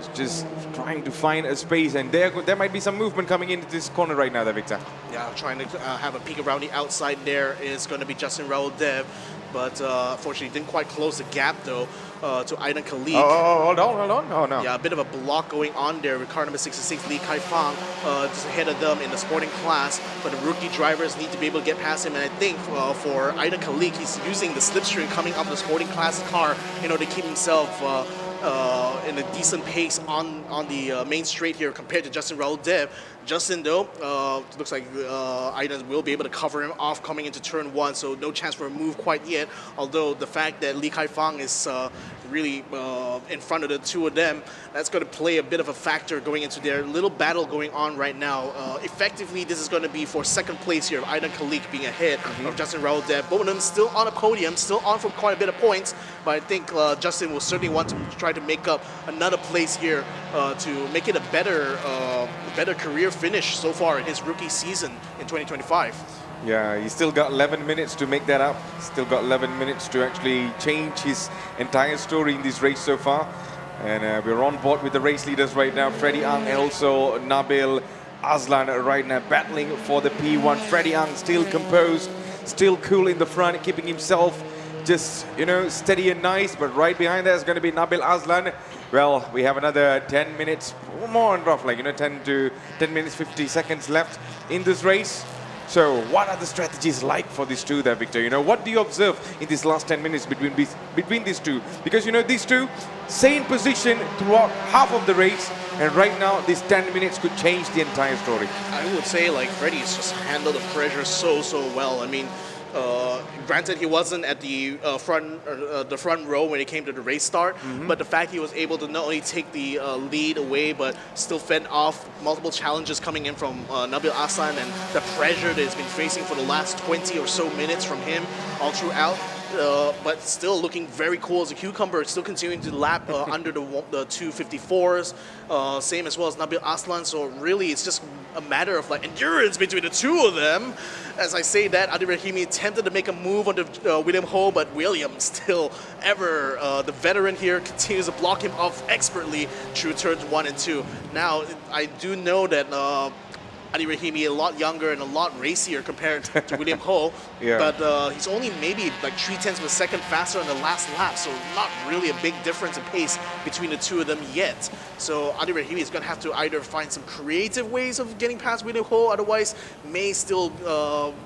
just trying to find a space, and there might be some movement coming into this corner right now, there, Victor. Yeah, trying to have a peek around the outside there is going to be Justin Raoul-Dev, but unfortunately didn't quite close the gap though to Aidan Kalik. Oh, hold on. Oh, no. Yeah, a bit of a block going on there with car number 66, Lee Kai-Fang, just ahead of them in the sporting class, but the rookie drivers need to be able to get past him, and I think for Aidan Kalik, he's using the slipstream coming up the sporting class car, you know, to keep himself in a decent pace on the main straight here compared to Justin Raoul-Dev. Justin, though, looks like Aidan will be able to cover him off coming into turn 1, so no chance for a move quite yet. Although the fact that Lee Kai-Fang is really in front of the two of them, that's going to play a bit of a factor going into their little battle going on right now. Effectively, this is going to be for second place here, Aidan Kalik being ahead of Justin Raoul-Dev. Both of them still on a podium, still on for quite a bit of points, but I think Justin will certainly want to try to make up another place here to make it a better career finish so far in his rookie season in 2025. Yeah, he's still got 11 minutes to make that up. Still got 11 minutes to actually change his entire story in this race so far. And we're on board with the race leaders right now, Freddie Ang and also Nabil Aslan right now battling for the P1. Freddie Ang still composed, still cool in the front, keeping himself just, you know, steady and nice. But right behind that is going to be Nabil Aslan. Well, we have another 10 minutes, more and rough, like, you know, 10 minutes, 50 seconds left in this race. So what are the strategies like for these two there, Victor? You know, what do you observe in these last 10 minutes between these two? Because, you know, these two same position throughout half of the race, and right now these 10 minutes could change the entire story. I would say, like, Freddie's just handled the pressure so well. I mean, granted, he wasn't at the front row when it came to the race start, but the fact he was able to not only take the lead away, but still fend off multiple challenges coming in from Nabil Aslan, and the pressure that he's been facing for the last 20 or so minutes from him all throughout. But still looking very cool as a cucumber, still continuing to lap under the 254s, same as well as Nabil Aslan. So really, it's just a matter of like endurance between the two of them. As I say that, Adi Rahimi attempted to make a move on the William Ho, but William still the veteran here, continues to block him off expertly through turns 1 and 2. Now, I do know that Adi Rahimi a lot younger and a lot racier compared to William Ho, but he's only maybe like 0.3 of a second faster on the last lap, so not really a big difference in pace between the two of them yet. So Adi Rahimi is going to have to either find some creative ways of getting past William Ho, otherwise may still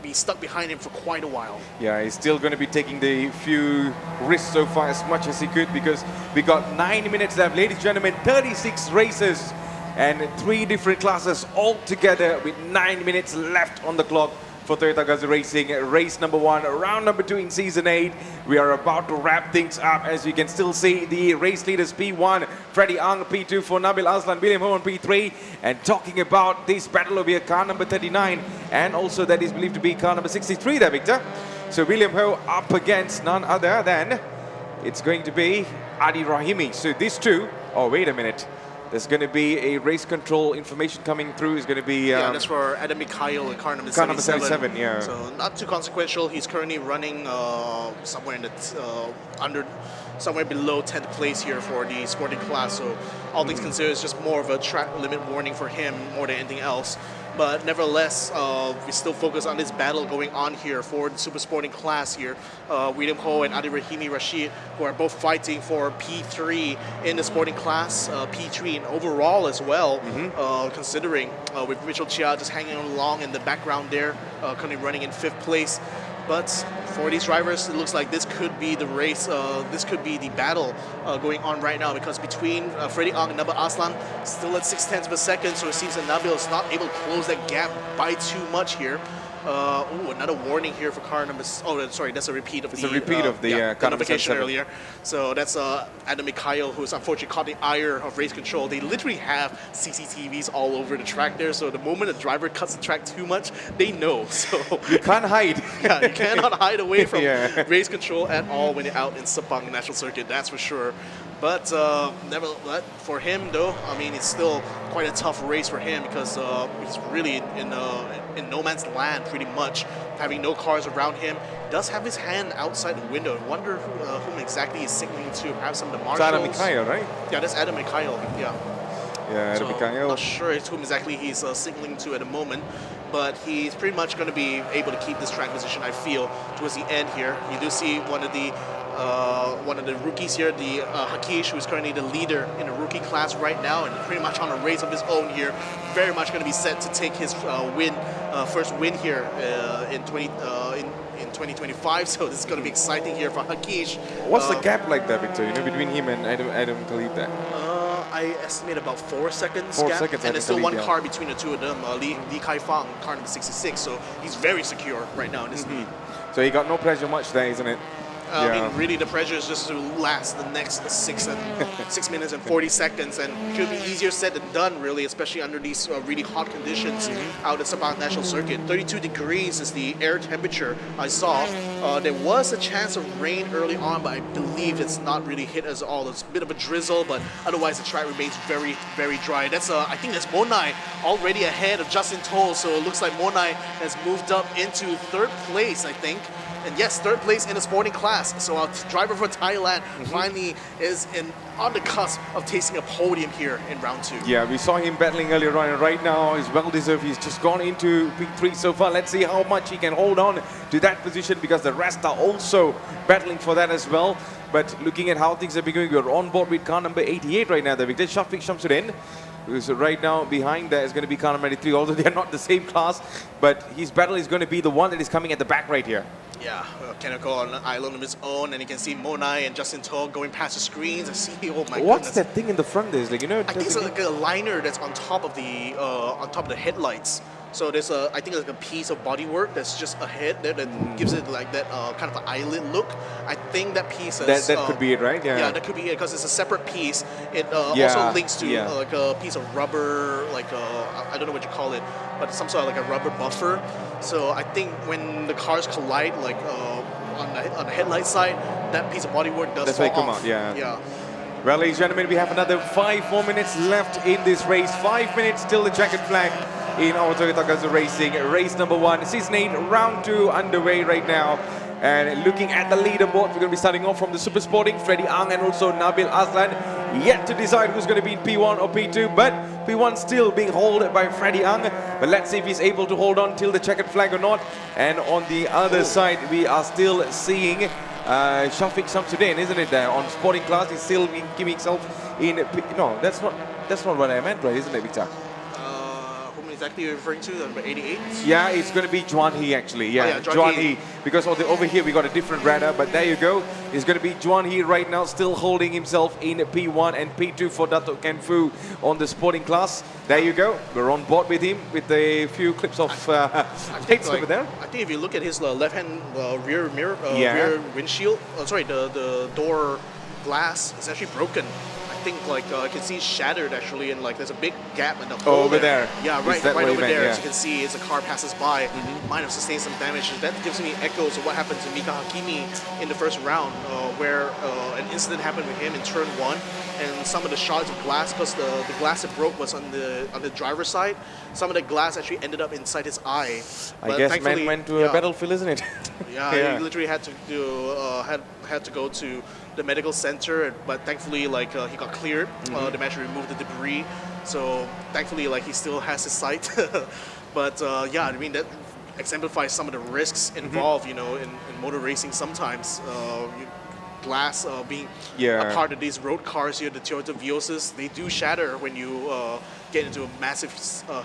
be stuck behind him for quite a while. Yeah, he's still going to be taking the few risks so far as much as he could, because we got 9 minutes left. Ladies and gentlemen, 36 races and 3 different classes all together with 9 minutes left on the clock for Toyota GAZOO Racing. Race number 1, round number 2 in season 8. We are about to wrap things up. As you can still see, the race leaders P1, Freddie Ang, P2 for Nabil Aslan, William Ho on P3. And talking about this battle over here, car number 39, and also that is believed to be car number 63 there, Victor. So William Ho up against none other than, it's going to be Adi Rahimi. So these two, oh wait a minute. There's going to be a race control information coming through. It's going to be... yeah, that's for Adam Mikhail in car number 77. Yeah. So not too consequential. He's currently running somewhere in the somewhere below 10th place here for the sporting class. So all things considered, it's just more of a track limit warning for him more than anything else. But nevertheless, we still focus on this battle going on here for the super sporting class here. William Ho and Adi Rahimi Rashid, who are both fighting for P3 in the sporting class, P3 in overall as well, considering with Mitchell Chia just hanging along in the background there, currently running in 5th place. But for these drivers, it looks like this could be the race, this could be the battle going on right now, because between Freddie Ang and Nabil Aslan, still at 0.6 of a second, so it seems that Nabil is not able to close that gap by too much here. Another warning here for car number... Oh, sorry, that's a repeat of the notification earlier. So that's Adam Mikhail, who's unfortunately caught the ire of race control. They literally have CCTVs all over the track there, so the moment a driver cuts the track too much, they know. So you can't hide. Yeah, you cannot hide away from race control at all when you're out in Sepang National Circuit, that's for sure. But nevertheless, for him though, I mean, it's still quite a tough race for him because he's really in no man's land pretty much, having no cars around him. Does have his hand outside the window. I wonder whom exactly he's signaling to. Perhaps some of the marshals. Adam Mikhail, right? Yeah, that's Adam Mikhail. Yeah. Yeah, Adam So Mikhail. not sure it's whom exactly he's signaling to at the moment, but he's pretty much going to be able to keep this track position, I feel, towards the end here. You do see one of the rookies here, the Hakish, who's currently the leader in the rookie class right now, and pretty much on a race of his own here. Very much going to be set to take his first win here in 2025. So this is going to be exciting here for Hakish. What's the gap like there, Victor? You know, between him and Adam Khalid there? I estimate about 4 seconds 4 gap, seconds, and there's still one yeah. car between the two of them, Li Kai Fang, car number 66, so he's very secure right now in this lead. So he got no pressure much there, isn't it? I mean, really, the pressure is just to last the next 6 minutes and 40 seconds, and should be easier said than done, really, especially under these really hot conditions out at Sabah National Circuit. 32 degrees is the air temperature I saw. There was a chance of rain early on, but I believe it's not really hit us all. It's a bit of a drizzle, but otherwise the track remains very, very dry. That's I think that's Monai already ahead of Justin Toll, so it looks like Monai has moved up into 3rd place, I think. And yes, 3rd place in the sporting class. So our driver for Thailand finally is on the cusp of tasting a podium here in round 2. Yeah, we saw him battling earlier on, and right now is well deserved. He's just gone into P3 so far. Let's see how much he can hold on to that position, because the rest are also battling for that as well. But looking at how things have been going, we're on board with car number 88 right now. The Victor Shafiq Shamsuddin. So right now behind there is going to be car number 93, although they are not the same class, but his battle is going to be the one that is coming at the back right here. Yeah, Kaneko on an island of his own, and you can see Monai and Justin Toh going past the screens. I see, oh my What's goodness. that thing in the front there? It's like, you know, I think it's like a liner that's on top of the headlights. So there's I think like a piece of bodywork that's just ahead there that gives it like that kind of an eyelid look. I think that piece is... That could be it, right? Yeah. Yeah, that could be it, because it's a separate piece. It also links to like a piece of rubber, like I don't know what you call it, but some sort of like a rubber buffer. So I think when the cars collide, like on the headlight side, that piece of bodywork does That's fall why it come off. out, yeah. Yeah. Well, ladies and gentlemen, we have another 5 more minutes left in this race. 5 minutes till the checkered flag in our Toyota GAZOO Racing. Race number 1, Season 8, round 2 underway right now. And looking at the leaderboard, we're going to be starting off from the Super Sporting, Freddie Ang and also Nabil Azlan. Yet to decide who's going to be in P1 or P2, but P1 still being held by Freddie Ang. But let's see if he's able to hold on till the checkered flag or not. And on the other side, we are still seeing Shafiq Shamsuddin, isn't it? There on sporting class, he's still keeping himself in. No, that's not what I meant, right? Isn't it, Victor? Whom exactly you're referring to? Number 88? Yeah, it's going to be Juan He actually. Yeah, Oh, yeah, Juan He. He. Because over here we got a different radar, but there you go. It's going to be Juan He right now, still holding himself in P1 and P2 for Dato' Ken Fu on the sporting class. There you go. We're on board with him with a few clips of hits over there. I think if you look at his left-hand rear mirror, Yeah. rear windshield, sorry, the door glass is actually broken. I think like I can see shattered actually, and like there's a big gap in the hole over there. Yeah, Is right, that right what you over meant? there. Yeah. As you can see, as a car passes by, might have sustained some damage. That gives me echoes of what happened to Mika Hakimi in the first round, where an incident happened with him in turn 1, and some of the shards of glass, because the glass that broke was on the driver's side. Some of the glass actually ended up inside his eye. I guess man went to a battlefield, isn't it? Yeah, he literally had to do had to go to the medical center, but thankfully like he got cleared. They managed to remove the debris, so thankfully like he still has his sight. But yeah, I mean that exemplifies some of the risks involved, you know, in motor racing. Sometimes glass being a part of these road cars here, the Toyota Vioses, they do shatter when you get into a massive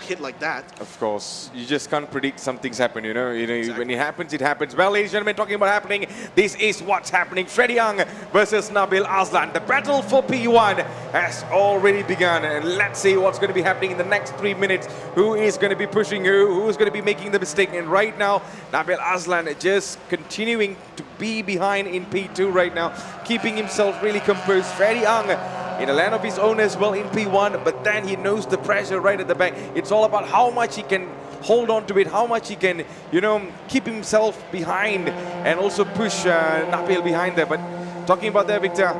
hit like that. Of course, you just can't predict some things happen, you know. Exactly. When it happens, it happens. Well, ladies and gentlemen, talking about happening, this is what's happening. Freddie Young versus Nabil Azlan. The battle for P1 has already begun, and let's see what's going to be happening in the next 3 minutes. Who is going to be pushing who's going to be making the mistake? And right now, Nabil Azlan just continuing to be behind in P2 right now, keeping himself really composed. Freddie Young in a land of his own as well in P1, but then he knows the pressure right at the back. It's all about how much he can hold on to it, how much he can, you know, keep himself behind and also push Nabil behind there. But talking about that, Victor,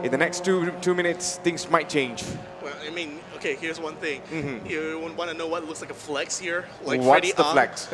in the next two minutes, things might change. Well, I mean, okay, here's one thing. You want to know what looks like a flex here? Like What's Freddie the Ang. flex?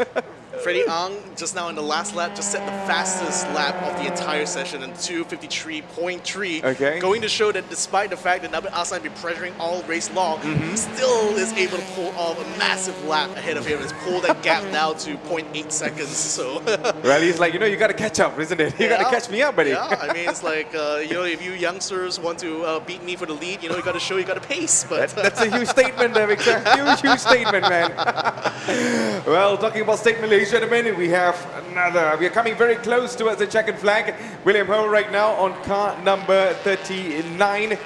Freddie Ang, just now in the last lap, just set the fastest lap of the entire session in 2:53.3. Okay. Going to show that despite the fact that Nabil Aslan been pressuring all race long, he still is able to pull off a massive lap ahead of him. It's pulled that gap now to 0.8 seconds. So. Well, he's like, you got to catch up, isn't it? You got to catch me up, buddy. Yeah, I mean, it's like, if you youngsters want to beat me for the lead, you got to show you got a pace. But that's a huge statement there, Victor. Huge statement, man. Well, talking about state Malaysia in a minute, we are coming very close towards the checkered flag. William Ho right now on car number 39.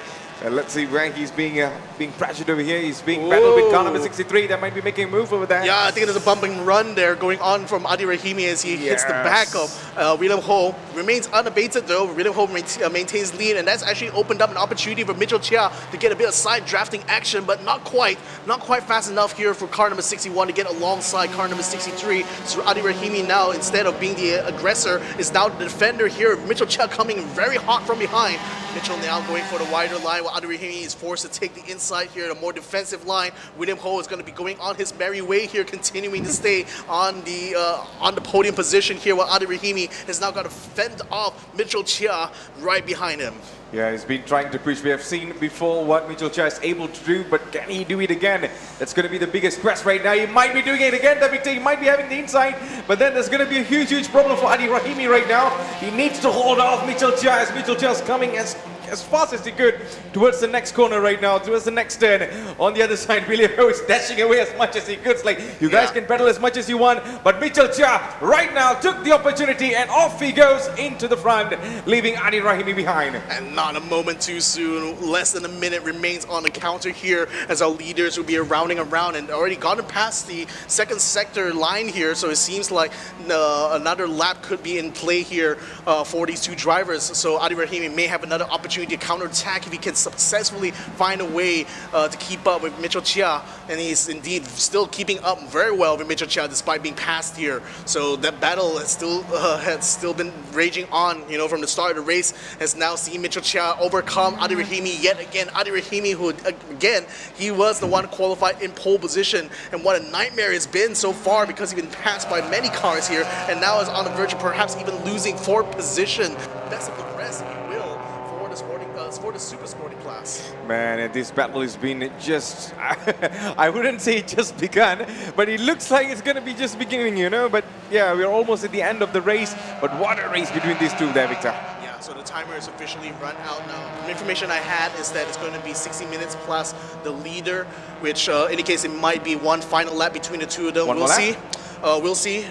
Let's see where he's being pressured over here. He's being battled with car number 63. That might be making a move over there. Yeah, I think there's a bump and run there going on from Adi Rahimi as he hits the back of William Ho. Remains unabated though. William Ho maintains lead, and that's actually opened up an opportunity for Mitchell Chia to get a bit of side drafting action, but not quite fast enough here for car number 61 to get alongside car number 63. So Adi Rahimi now, instead of being the aggressor, is now the defender here. Mitchell Chia coming very hot from behind. Mitchell now going for the wider line, while Adi Rahimi is forced to take the inside here, the more defensive line. William Ho is going to be going on his merry way here, continuing to stay on the podium position here, while Adi Rahimi has now got to fend off Mitchell Chia right behind him. Yeah, he's been trying to push. We have seen before what Mitchell Chia is able to do, but can he do it again? That's going to be the biggest quest right now. He might be doing it again, He might be having the inside, but then there's going to be a huge problem for Adi Rahimi right now. He needs to hold off Mitchell Chia as Mitchell Chia is coming as fast as he could towards the next corner right now, towards the next turn. On the other side, William Ho is dashing away as much as he could. It's like, you guys can pedal as much as you want, but Mitchell Chia right now took the opportunity and off he goes into the front, leaving Adi Rahimi behind. And not a moment too soon. Less than a minute remains on the counter here as our leaders will be rounding around and already gotten past the second sector line here. So it seems like another lap could be in play here for these two drivers. So Adi Rahimi may have another opportunity to counterattack if he can successfully find a way to keep up with Mitchell Chia. And he's indeed still keeping up very well with Mitchell Chia despite being passed here. So that battle has still been raging on, from the start of the race. Has now seen Mitchell Chia overcome Adi Rahimi yet again. Adi Rahimi, who again, he was the one qualified in pole position, and what a nightmare it's been so far because he's been passed by many cars here and now is on the verge of perhaps even losing 4th position. Best of the rest, if you will, for the super sporting class. Man, this battle has been just, I wouldn't say just begun, but it looks like it's going to be just beginning, But yeah, we're almost at the end of the race, but what a race between these two there, Victor. So the timer is officially run out now. The information I had is that it's going to be 60 minutes plus the leader, which indicates it might be one final lap between the two of them. We'll see. We'll see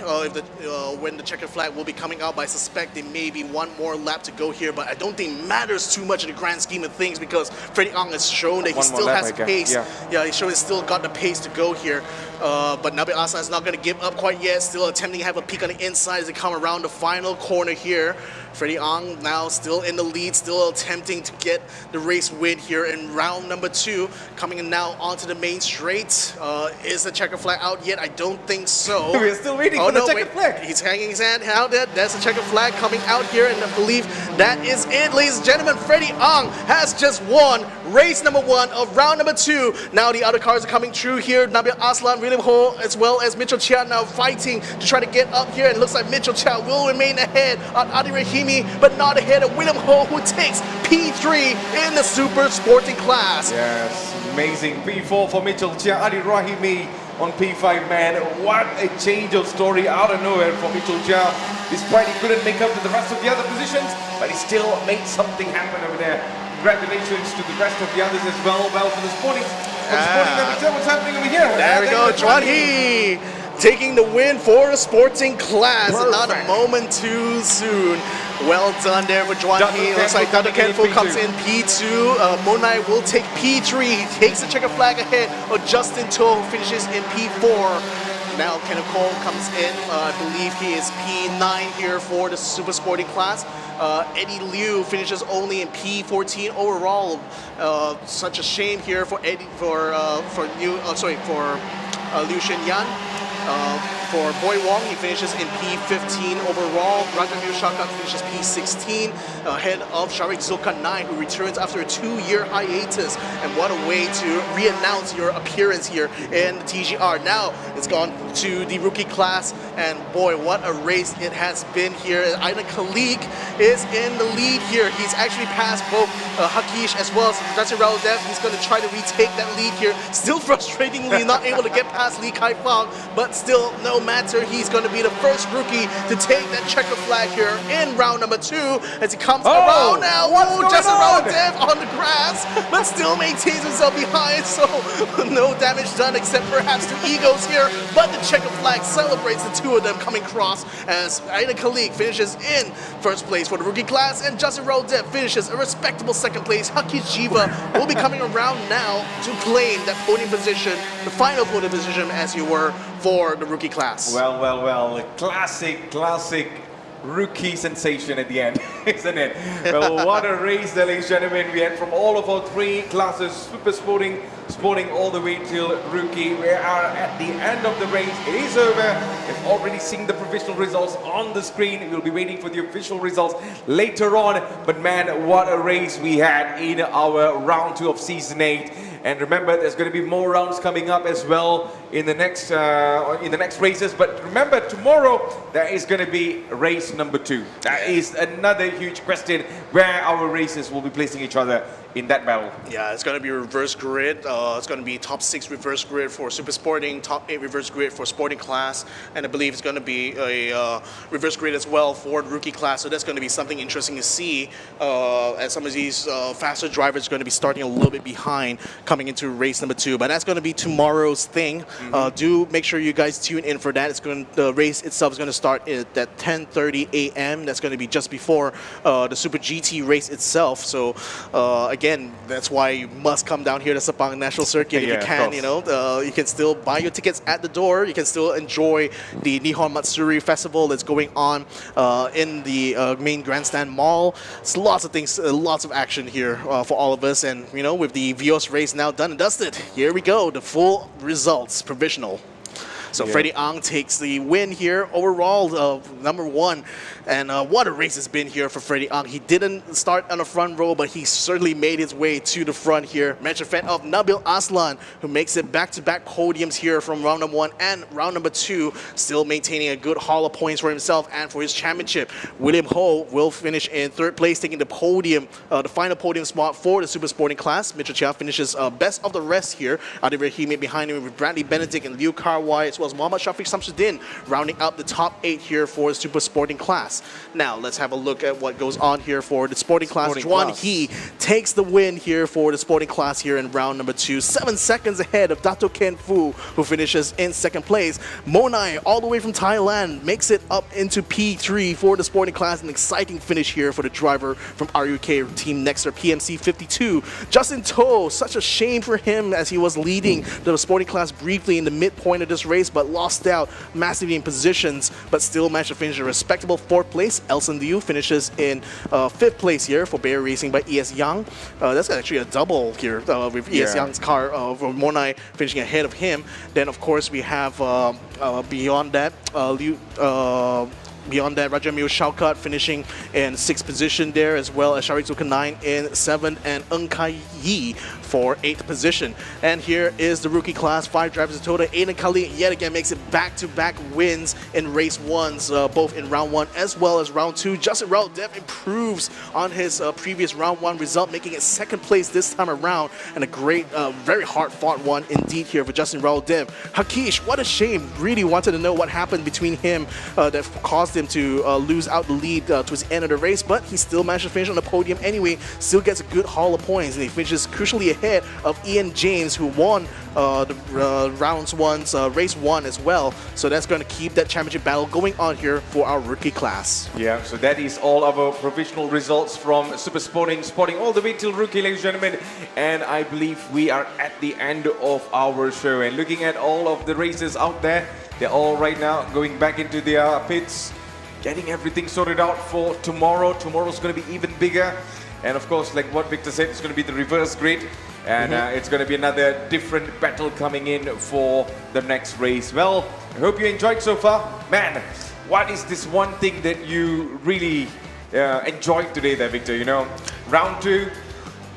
when the checkered flag will be coming out, but I suspect there may be one more lap to go here, but I don't think it matters too much in the grand scheme of things because Freddie Ang has shown that he still has the pace. Yeah, he's shown he's still got the pace to go here. But Nabil Aslan is not going to give up quite yet, still attempting to have a peek on the inside as they come around the final corner here. Freddie Ang now still in the lead, still attempting to get the race win here in round number 2. Coming in now onto the main straight. Is the checkered flag out yet? I don't think so. We're still waiting for the checkered flag. He's hanging his hand out there. That's the checkered flag coming out here, and I believe that is it, ladies and gentlemen. Freddie Ang has just won race number 1 of round number 2. Now the other cars are coming through here. Nabil Aslan, William Ho, as well as Mitchell Chia now fighting to try to get up here. And it looks like Mitchell Chia will remain ahead on Adi Rahimi, but not ahead of William Ho, who takes P3 in the super sporting class. Yes, amazing. P4 for Mitchell Chia, Adi Rahimi on P5, man. What a change of story out of nowhere for Mitchell Chia. Despite he couldn't make up to the rest of the other positions, but he still made something happen over there. Congratulations to the rest of the others as well. Well, for the sporting what's happening over here? There we go, Juan He taking the win for the sporting class. Not a moment too soon. Well done there for Juan He. Looks like Dr. Kenfo comes in P2. Monai will take P3. He takes the checkered flag ahead of Justin To, finishes in P4. Now Kenneth Cole comes in. I believe he is P9 here for the super sporting class. Eddie Liu finishes only in P14 overall. Such a shame here for Liu Shenyan. For Boy Wong, he finishes in P15 overall. Rajamil Shakat finishes P16 ahead of Sharik Zulkarnain, who returns after a 2-year hiatus. And what a way to re-announce your appearance here in TGR. Now it's gone to the rookie class, and boy, what a race it has been here. Aina Khalik is in the lead here. He's actually passed both Hakish as well as Justin Raudev. He's going to try to retake that lead here. Still frustratingly not able to get past Li Kaifang, but still, no matter, he's going to be the first rookie to take that checker flag here in round number 2 as he comes around now. Justin Raudev on the grass, but still maintains himself behind, so no damage done except perhaps to egos here. But the checker flag celebrates the two of them coming across as Aina Khalik finishes in first place for the rookie class, and Justin Raudev finishes a respectable second place. Hakish Jiva will be coming around now to claim that podium position, the final podium position as you were for the rookie class. Well, classic rookie sensation at the end, isn't it? Well, what a race, ladies and gentlemen. We had from all of our 3 classes, super sporting all the way till rookie. We are at the end of the race. It is over. We've already seen the provisional results on the screen. We'll be waiting for the official results later on. But man, what a race we had in our round 2 of season 8. And remember, there's going to be more rounds coming up as well in the next races. But remember, tomorrow there is going to be race number 2. That is another huge question where our races will be placing each other in that battle. Yeah, it's going to be reverse grid. It's going to be top 6 reverse grid for super sporting, top 8 reverse grid for sporting class, and I believe it's going to be a reverse grid as well for the rookie class. So that's going to be something interesting to see as some of these faster drivers are going to be starting a little bit behind coming into race number 2. But that's going to be tomorrow's thing. Do make sure you guys tune in for that. The race itself is going to start at 10:30 a.m. That's going to be just before the Super GT race itself. So again, that's why you must come down here to Sepang National Circuit if you can. You know, you can still buy your tickets at the door. You can still enjoy the Nihon Matsuri Festival that's going on in the main grandstand mall. It's lots of things, lots of action here for all of us. And you know, with the Vios race now done and dusted, here we go. The full results, provisional. So Freddie Ang takes the win here overall, number 1. And what a race it's been here for Freddie Ang. He didn't start on the front row, but he certainly made his way to the front here. Match fan of Nabil Aslan, who makes it back-to-back podiums here from round number 1 and round number 2, still maintaining a good haul of points for himself and for his championship. William Ho will finish in 3rd place, taking the podium, the final podium spot for the super sporting class. Mitchell Chia finishes best of the rest here. Adi Rahimi behind him with Bradley Benedict and Liu Karwai, as well as Muhammad Shafiq Samsuddin, rounding out the top 8 here for the super sporting class. Now let's have a look at what goes on here for the sporting class. Juan He takes the win here for the sporting class here in round number 2, 7 seconds ahead of Dato Ken Fu, who finishes in 2nd place. Monai, all the way from Thailand, makes it up into P3 for the sporting class. An exciting finish here for the driver from RUK Team Nexter PMC 52. Justin To, such a shame for him as he was leading the sporting class briefly in the midpoint of this race, but lost out massively in positions, but still managed to finish a respectable 4th place. Elson Liu finishes in 5th place here for Bear Racing by ES Yang. That's actually a double here with ES Yang's car, Monai finishing ahead of him. Then of course we have beyond that, Rajamil Shaukat finishing in 6th position there, as well as Sharik Zulkarnain in 7th, and Ng Kai Yi for 8th position. And here is the rookie class, 5 drivers in total. Aiden Kali yet again makes it back-to-back wins in race 1s, both in round 1 as well as round 2. Justin Raudev improves on his previous round 1 result, making it 2nd place this time around, and a great, very hard-fought one indeed here for Justin Raudev. Hakish, what a shame. Really wanted to know what happened between him that caused him to lose out the lead towards the end of the race, but he still managed to finish on the podium anyway, still gets a good haul of points, and he finishes crucially ahead of Ian James, who won the race 1 as well. So that's going to keep that championship battle going on here for our rookie class. Yeah, so that is all our provisional results from Super Sporting all the way till rookie, ladies and gentlemen. And I believe we are at the end of our show. And looking at all of the races out there, they're all right now going back into their pits, getting everything sorted out for tomorrow. Tomorrow's going to be even bigger. And of course, like what Victor said, it's going to be the reverse grid. and it's going to be another different battle coming in for the next race. Well, I hope you enjoyed so far. Man, what is this one thing that you really enjoyed today there, Victor? You know, round 2,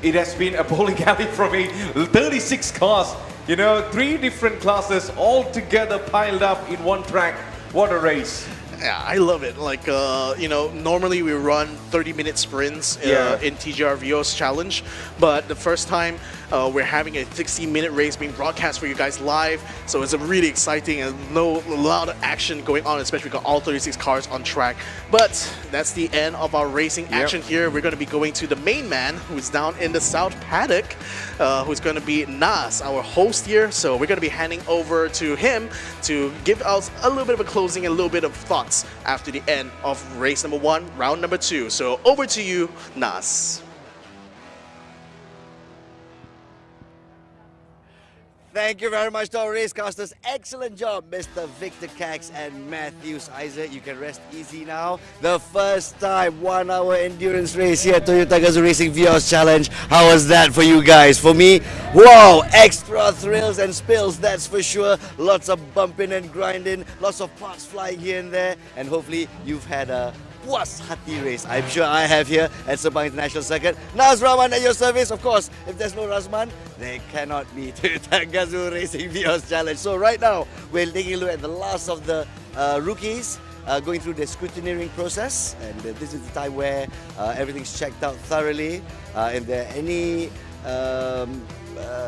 it has been a bowling alley for me. 36 cars, you know, 3 different classes all together piled up in one track. What a race. Yeah, I love it. Like, you know, normally we run 30-minute sprints in TGR Vios Challenge, but the first time we're having a 60-minute race being broadcast for you guys live, so it's a really exciting and a lot of action going on, especially we got all 36 cars on track. But that's the end of our racing action here. We're going to be going to the main man, who's down in the South Paddock, who's going to be Nas, our host here. So we're going to be handing over to him to give us a little bit of a closing and a little bit of thoughts after the end of race number 1, round number 2. So over to you, Nas. Thank you very much to our racecasters. Excellent job, Mr. Victor Cax and Matthews Isaac. You can rest easy now. The first time 1-hour endurance race here at Toyota GAZOO Racing Vios Challenge. How was that for you guys? For me, wow, extra thrills and spills, that's for sure. Lots of bumping and grinding, lots of parts flying here and there, and hopefully you've had a puas hati race. I'm sure I have here at Sabang International Circuit. Naz Rahman at your service. Of course, if there's no Razman, there cannot be Toyota GAZOO Racing Vios Challenge. So right now, we're taking a look at the last of the rookies going through the scrutineering process. And this is the time where everything's checked out thoroughly. If there are any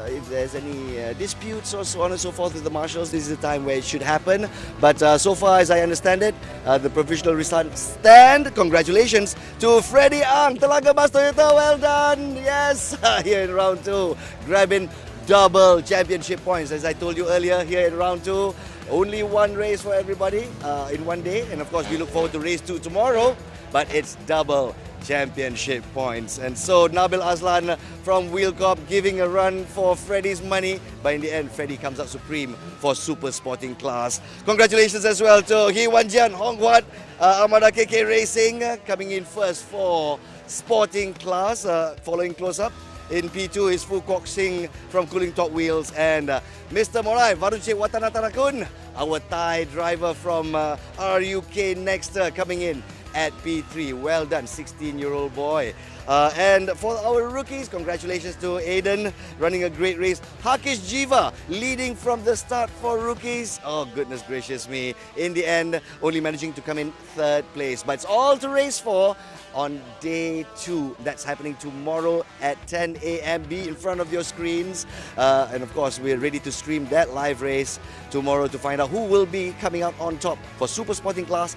if there's any disputes or so on and so forth with the marshals, this is the time where it should happen. But so far as I understand it, the provisional results stand. Congratulations to Freddie Ang, Telaga Mas Toyota, well done. Yes, here in round 2, grabbing double championship points. As I told you earlier, here in round 2, only one race for everybody in one day. And of course, we look forward to race 2 tomorrow, but it's double championship points. And so Nabil Aslan from Wheelcorp giving a run for Freddie's money, but in the end Freddie comes out supreme for super sporting class. Congratulations as well to He Wan Jian, Hong Huat, Amada KK Racing coming in first for sporting class, following close up. In P2 is Fu Kok Sing from Cooling Top Wheels, and Mr. Morai Varunche Watanatarakun, our Thai driver from RUK Nexter coming in at P3. Well done, 16-year-old boy. And for our rookies, congratulations to Aiden, running a great race. Hakish Jiva leading from the start for rookies. Oh, goodness gracious me. In the end, only managing to come in 3rd place. But it's all to race for on day 2. That's happening tomorrow at 10 a.m. Be in front of your screens. And of course, we're ready to stream that live race tomorrow to find out who will be coming out on top for Super Sporting Class,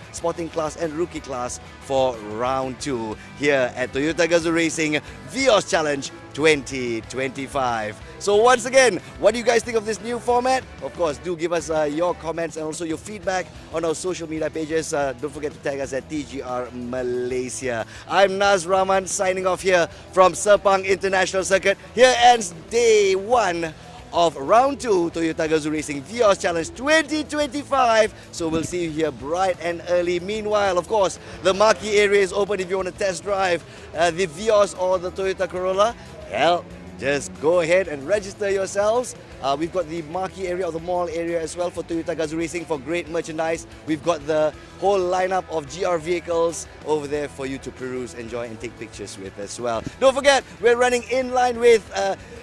and Rookie Class for round 2 here at Toyota GAZOO Racing Vios Challenge 2025. So once again, what do you guys think of this new format? Of course, do give us your comments and also your feedback on our social media pages. Don't forget to tag us at TGR Malaysia. I'm Naz Rahman signing off here from Sepang International Circuit. Here ends day 1 of round 2 Toyota GAZOO Racing Vios Challenge 2025. So we'll see you here bright and early. Meanwhile, of course, the marquee area is open if you want to test drive the Vios or the Toyota Corolla. Well, just go ahead and register yourselves. We've got the marquee area or the mall area as well for Toyota GAZOO Racing for great merchandise. We've got the whole lineup of GR vehicles over there for you to peruse, enjoy and take pictures with as well. Don't forget, we're running in line with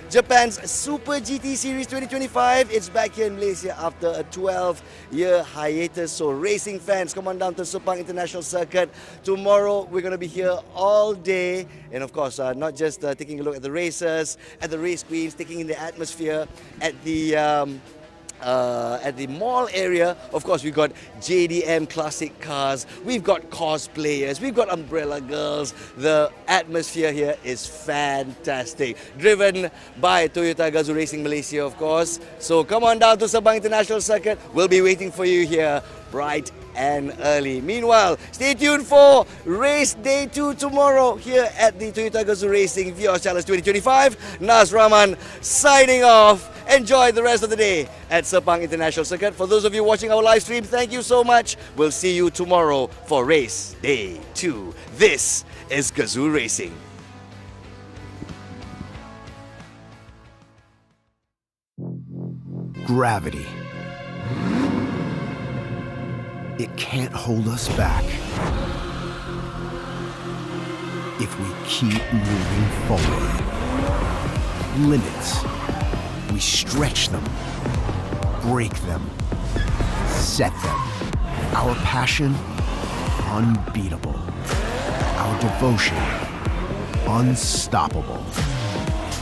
Japan's Super GT Series 2025. It's back here in Malaysia after a 12-year hiatus. So racing fans, come on down to Sepang International Circuit. Tomorrow, we're going to be here all day. And of course, not just taking a look at the racers, at the race queens, taking in the atmosphere, at the mall area. Of course, we've got JDM classic cars, we've got cosplayers, we've got umbrella girls. The atmosphere here is fantastic. Driven by Toyota GAZOO Racing Malaysia, of course. So come on down to Sabang International Circuit. We'll be waiting for you here bright and early. Meanwhile, stay tuned for race day 2 tomorrow here at the Toyota GAZOO Racing Vios Challenge 2025. Naz Rahman signing off. Enjoy the rest of the day at Sepang International Circuit. For those of you watching our live stream, thank you so much. We'll see you tomorrow for race day 2. This is GAZOO Racing. gravity. It can't hold us back if we keep moving forward. Limits, we stretch them, break them, set them. Our passion, unbeatable. Our devotion, unstoppable.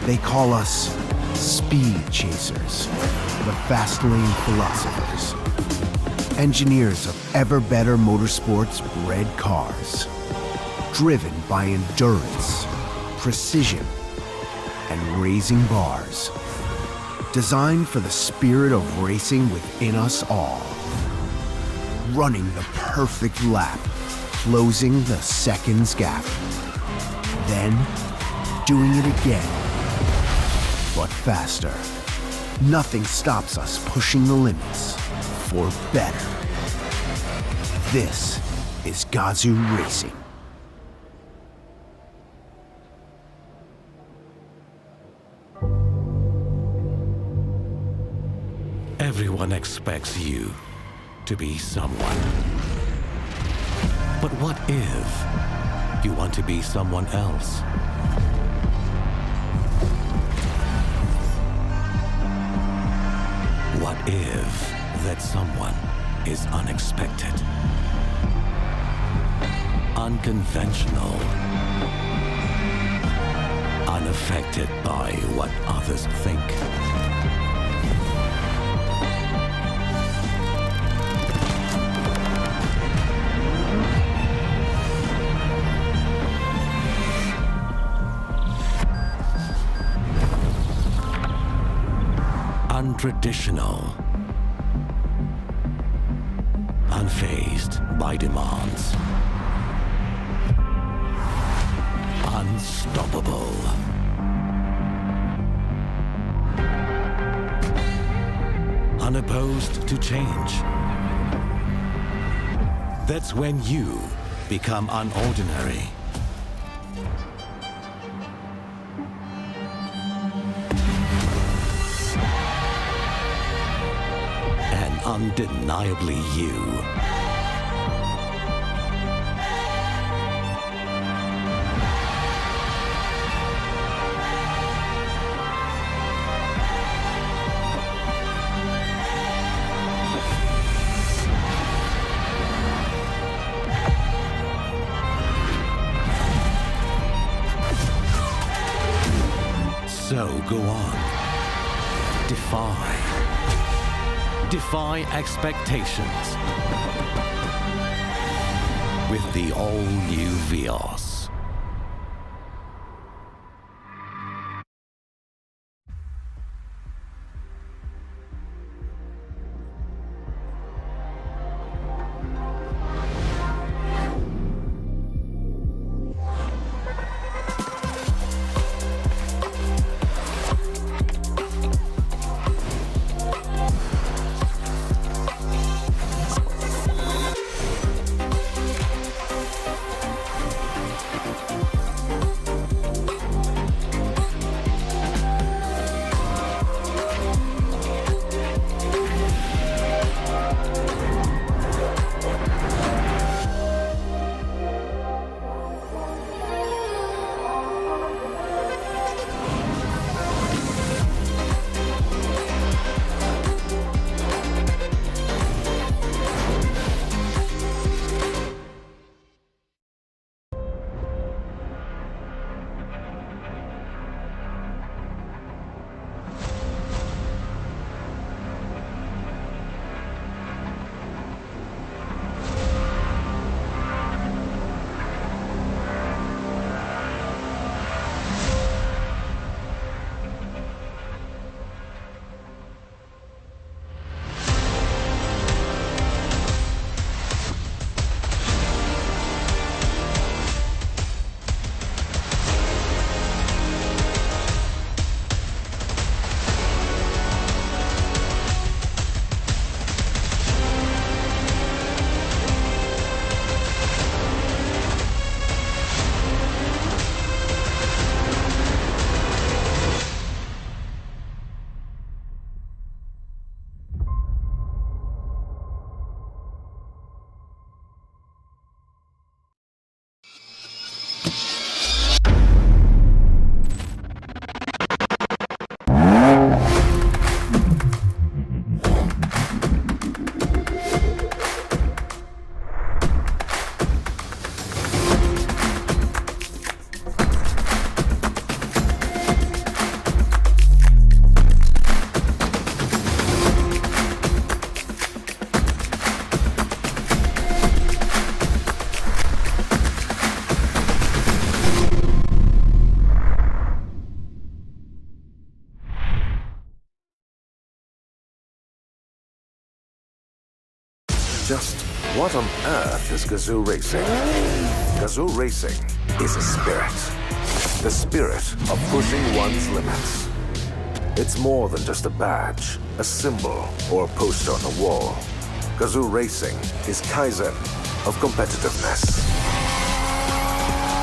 They call us speed chasers, the fast lane philosophers. Engineers of ever better motorsports bred cars. Driven by endurance, precision, and raising bars. Designed for the spirit of racing within us all. Running the perfect lap, closing the seconds gap. Then, doing it again, but faster. Nothing stops us pushing the limits for better. This is GAZOO Racing. Everyone expects you to be someone. But what if you want to be someone else? What if that someone is unexpected, unconventional, unaffected by what others think? Untraditional, unfazed by demands, unstoppable, unopposed to change. That's when you become unordinary. Undeniably you. So go on. Defy expectations with the all-new Vios. Just what on earth is GAZOO Racing? GAZOO Racing is a spirit. The spirit of pushing one's limits. It's more than just a badge, a symbol, or a poster on a wall. GAZOO Racing is Kaizen of competitiveness.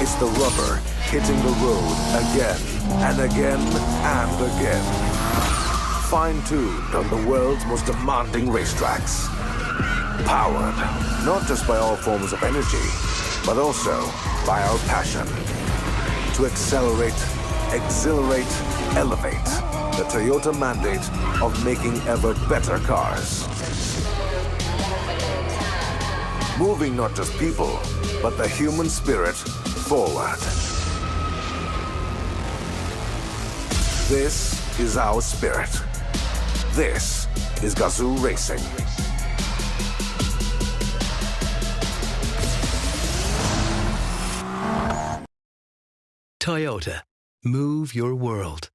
It's the rubber hitting the road again and again and again. Fine-tuned on the world's most demanding racetracks. Powered not just by all forms of energy, but also by our passion. To accelerate, exhilarate, elevate the Toyota mandate of making ever better cars. Moving not just people, but the human spirit forward. This is our spirit. This is GAZOO Racing. Toyota. Move your world.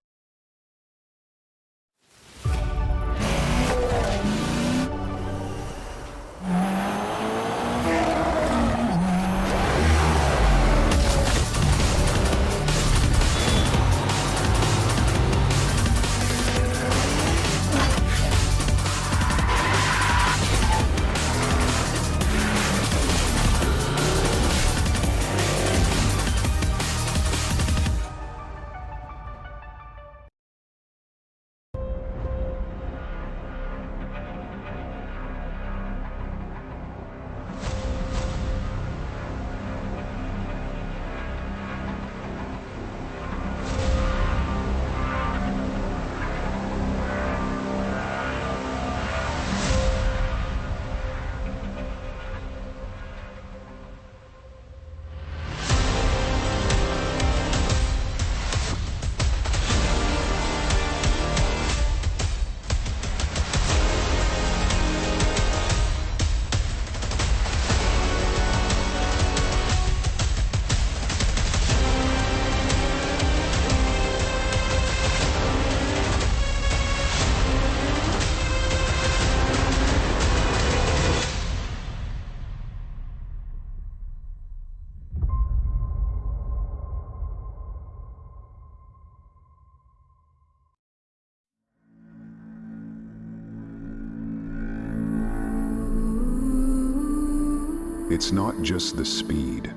It's not just the speed,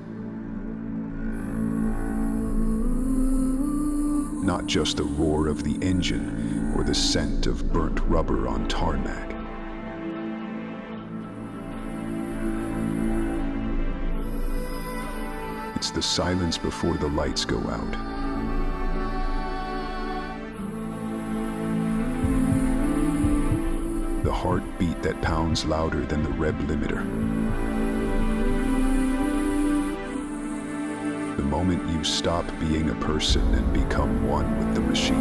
not just the roar of the engine or the scent of burnt rubber on tarmac. It's the silence before the lights go out. The heartbeat that pounds louder than the rev limiter. The moment you stop being a person and become one with the machine.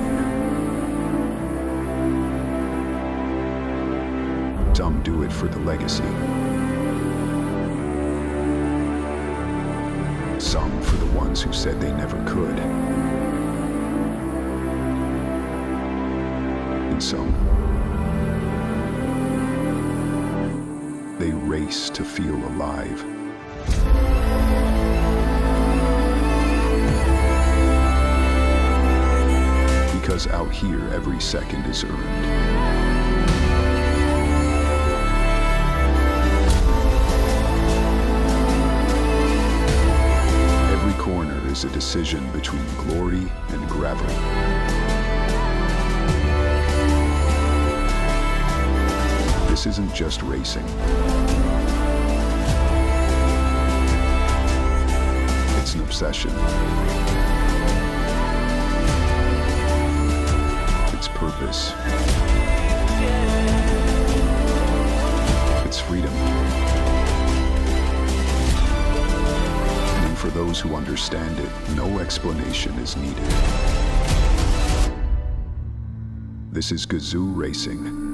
Some do it for the legacy. Some for the ones who said they never could. And some, they race to feel alive. Because out here, every second is earned. Every corner is a decision between glory and gravity. This isn't just racing. It's an obsession. Purpose. It's freedom. And for those who understand it, no explanation is needed. This is GAZOO Racing.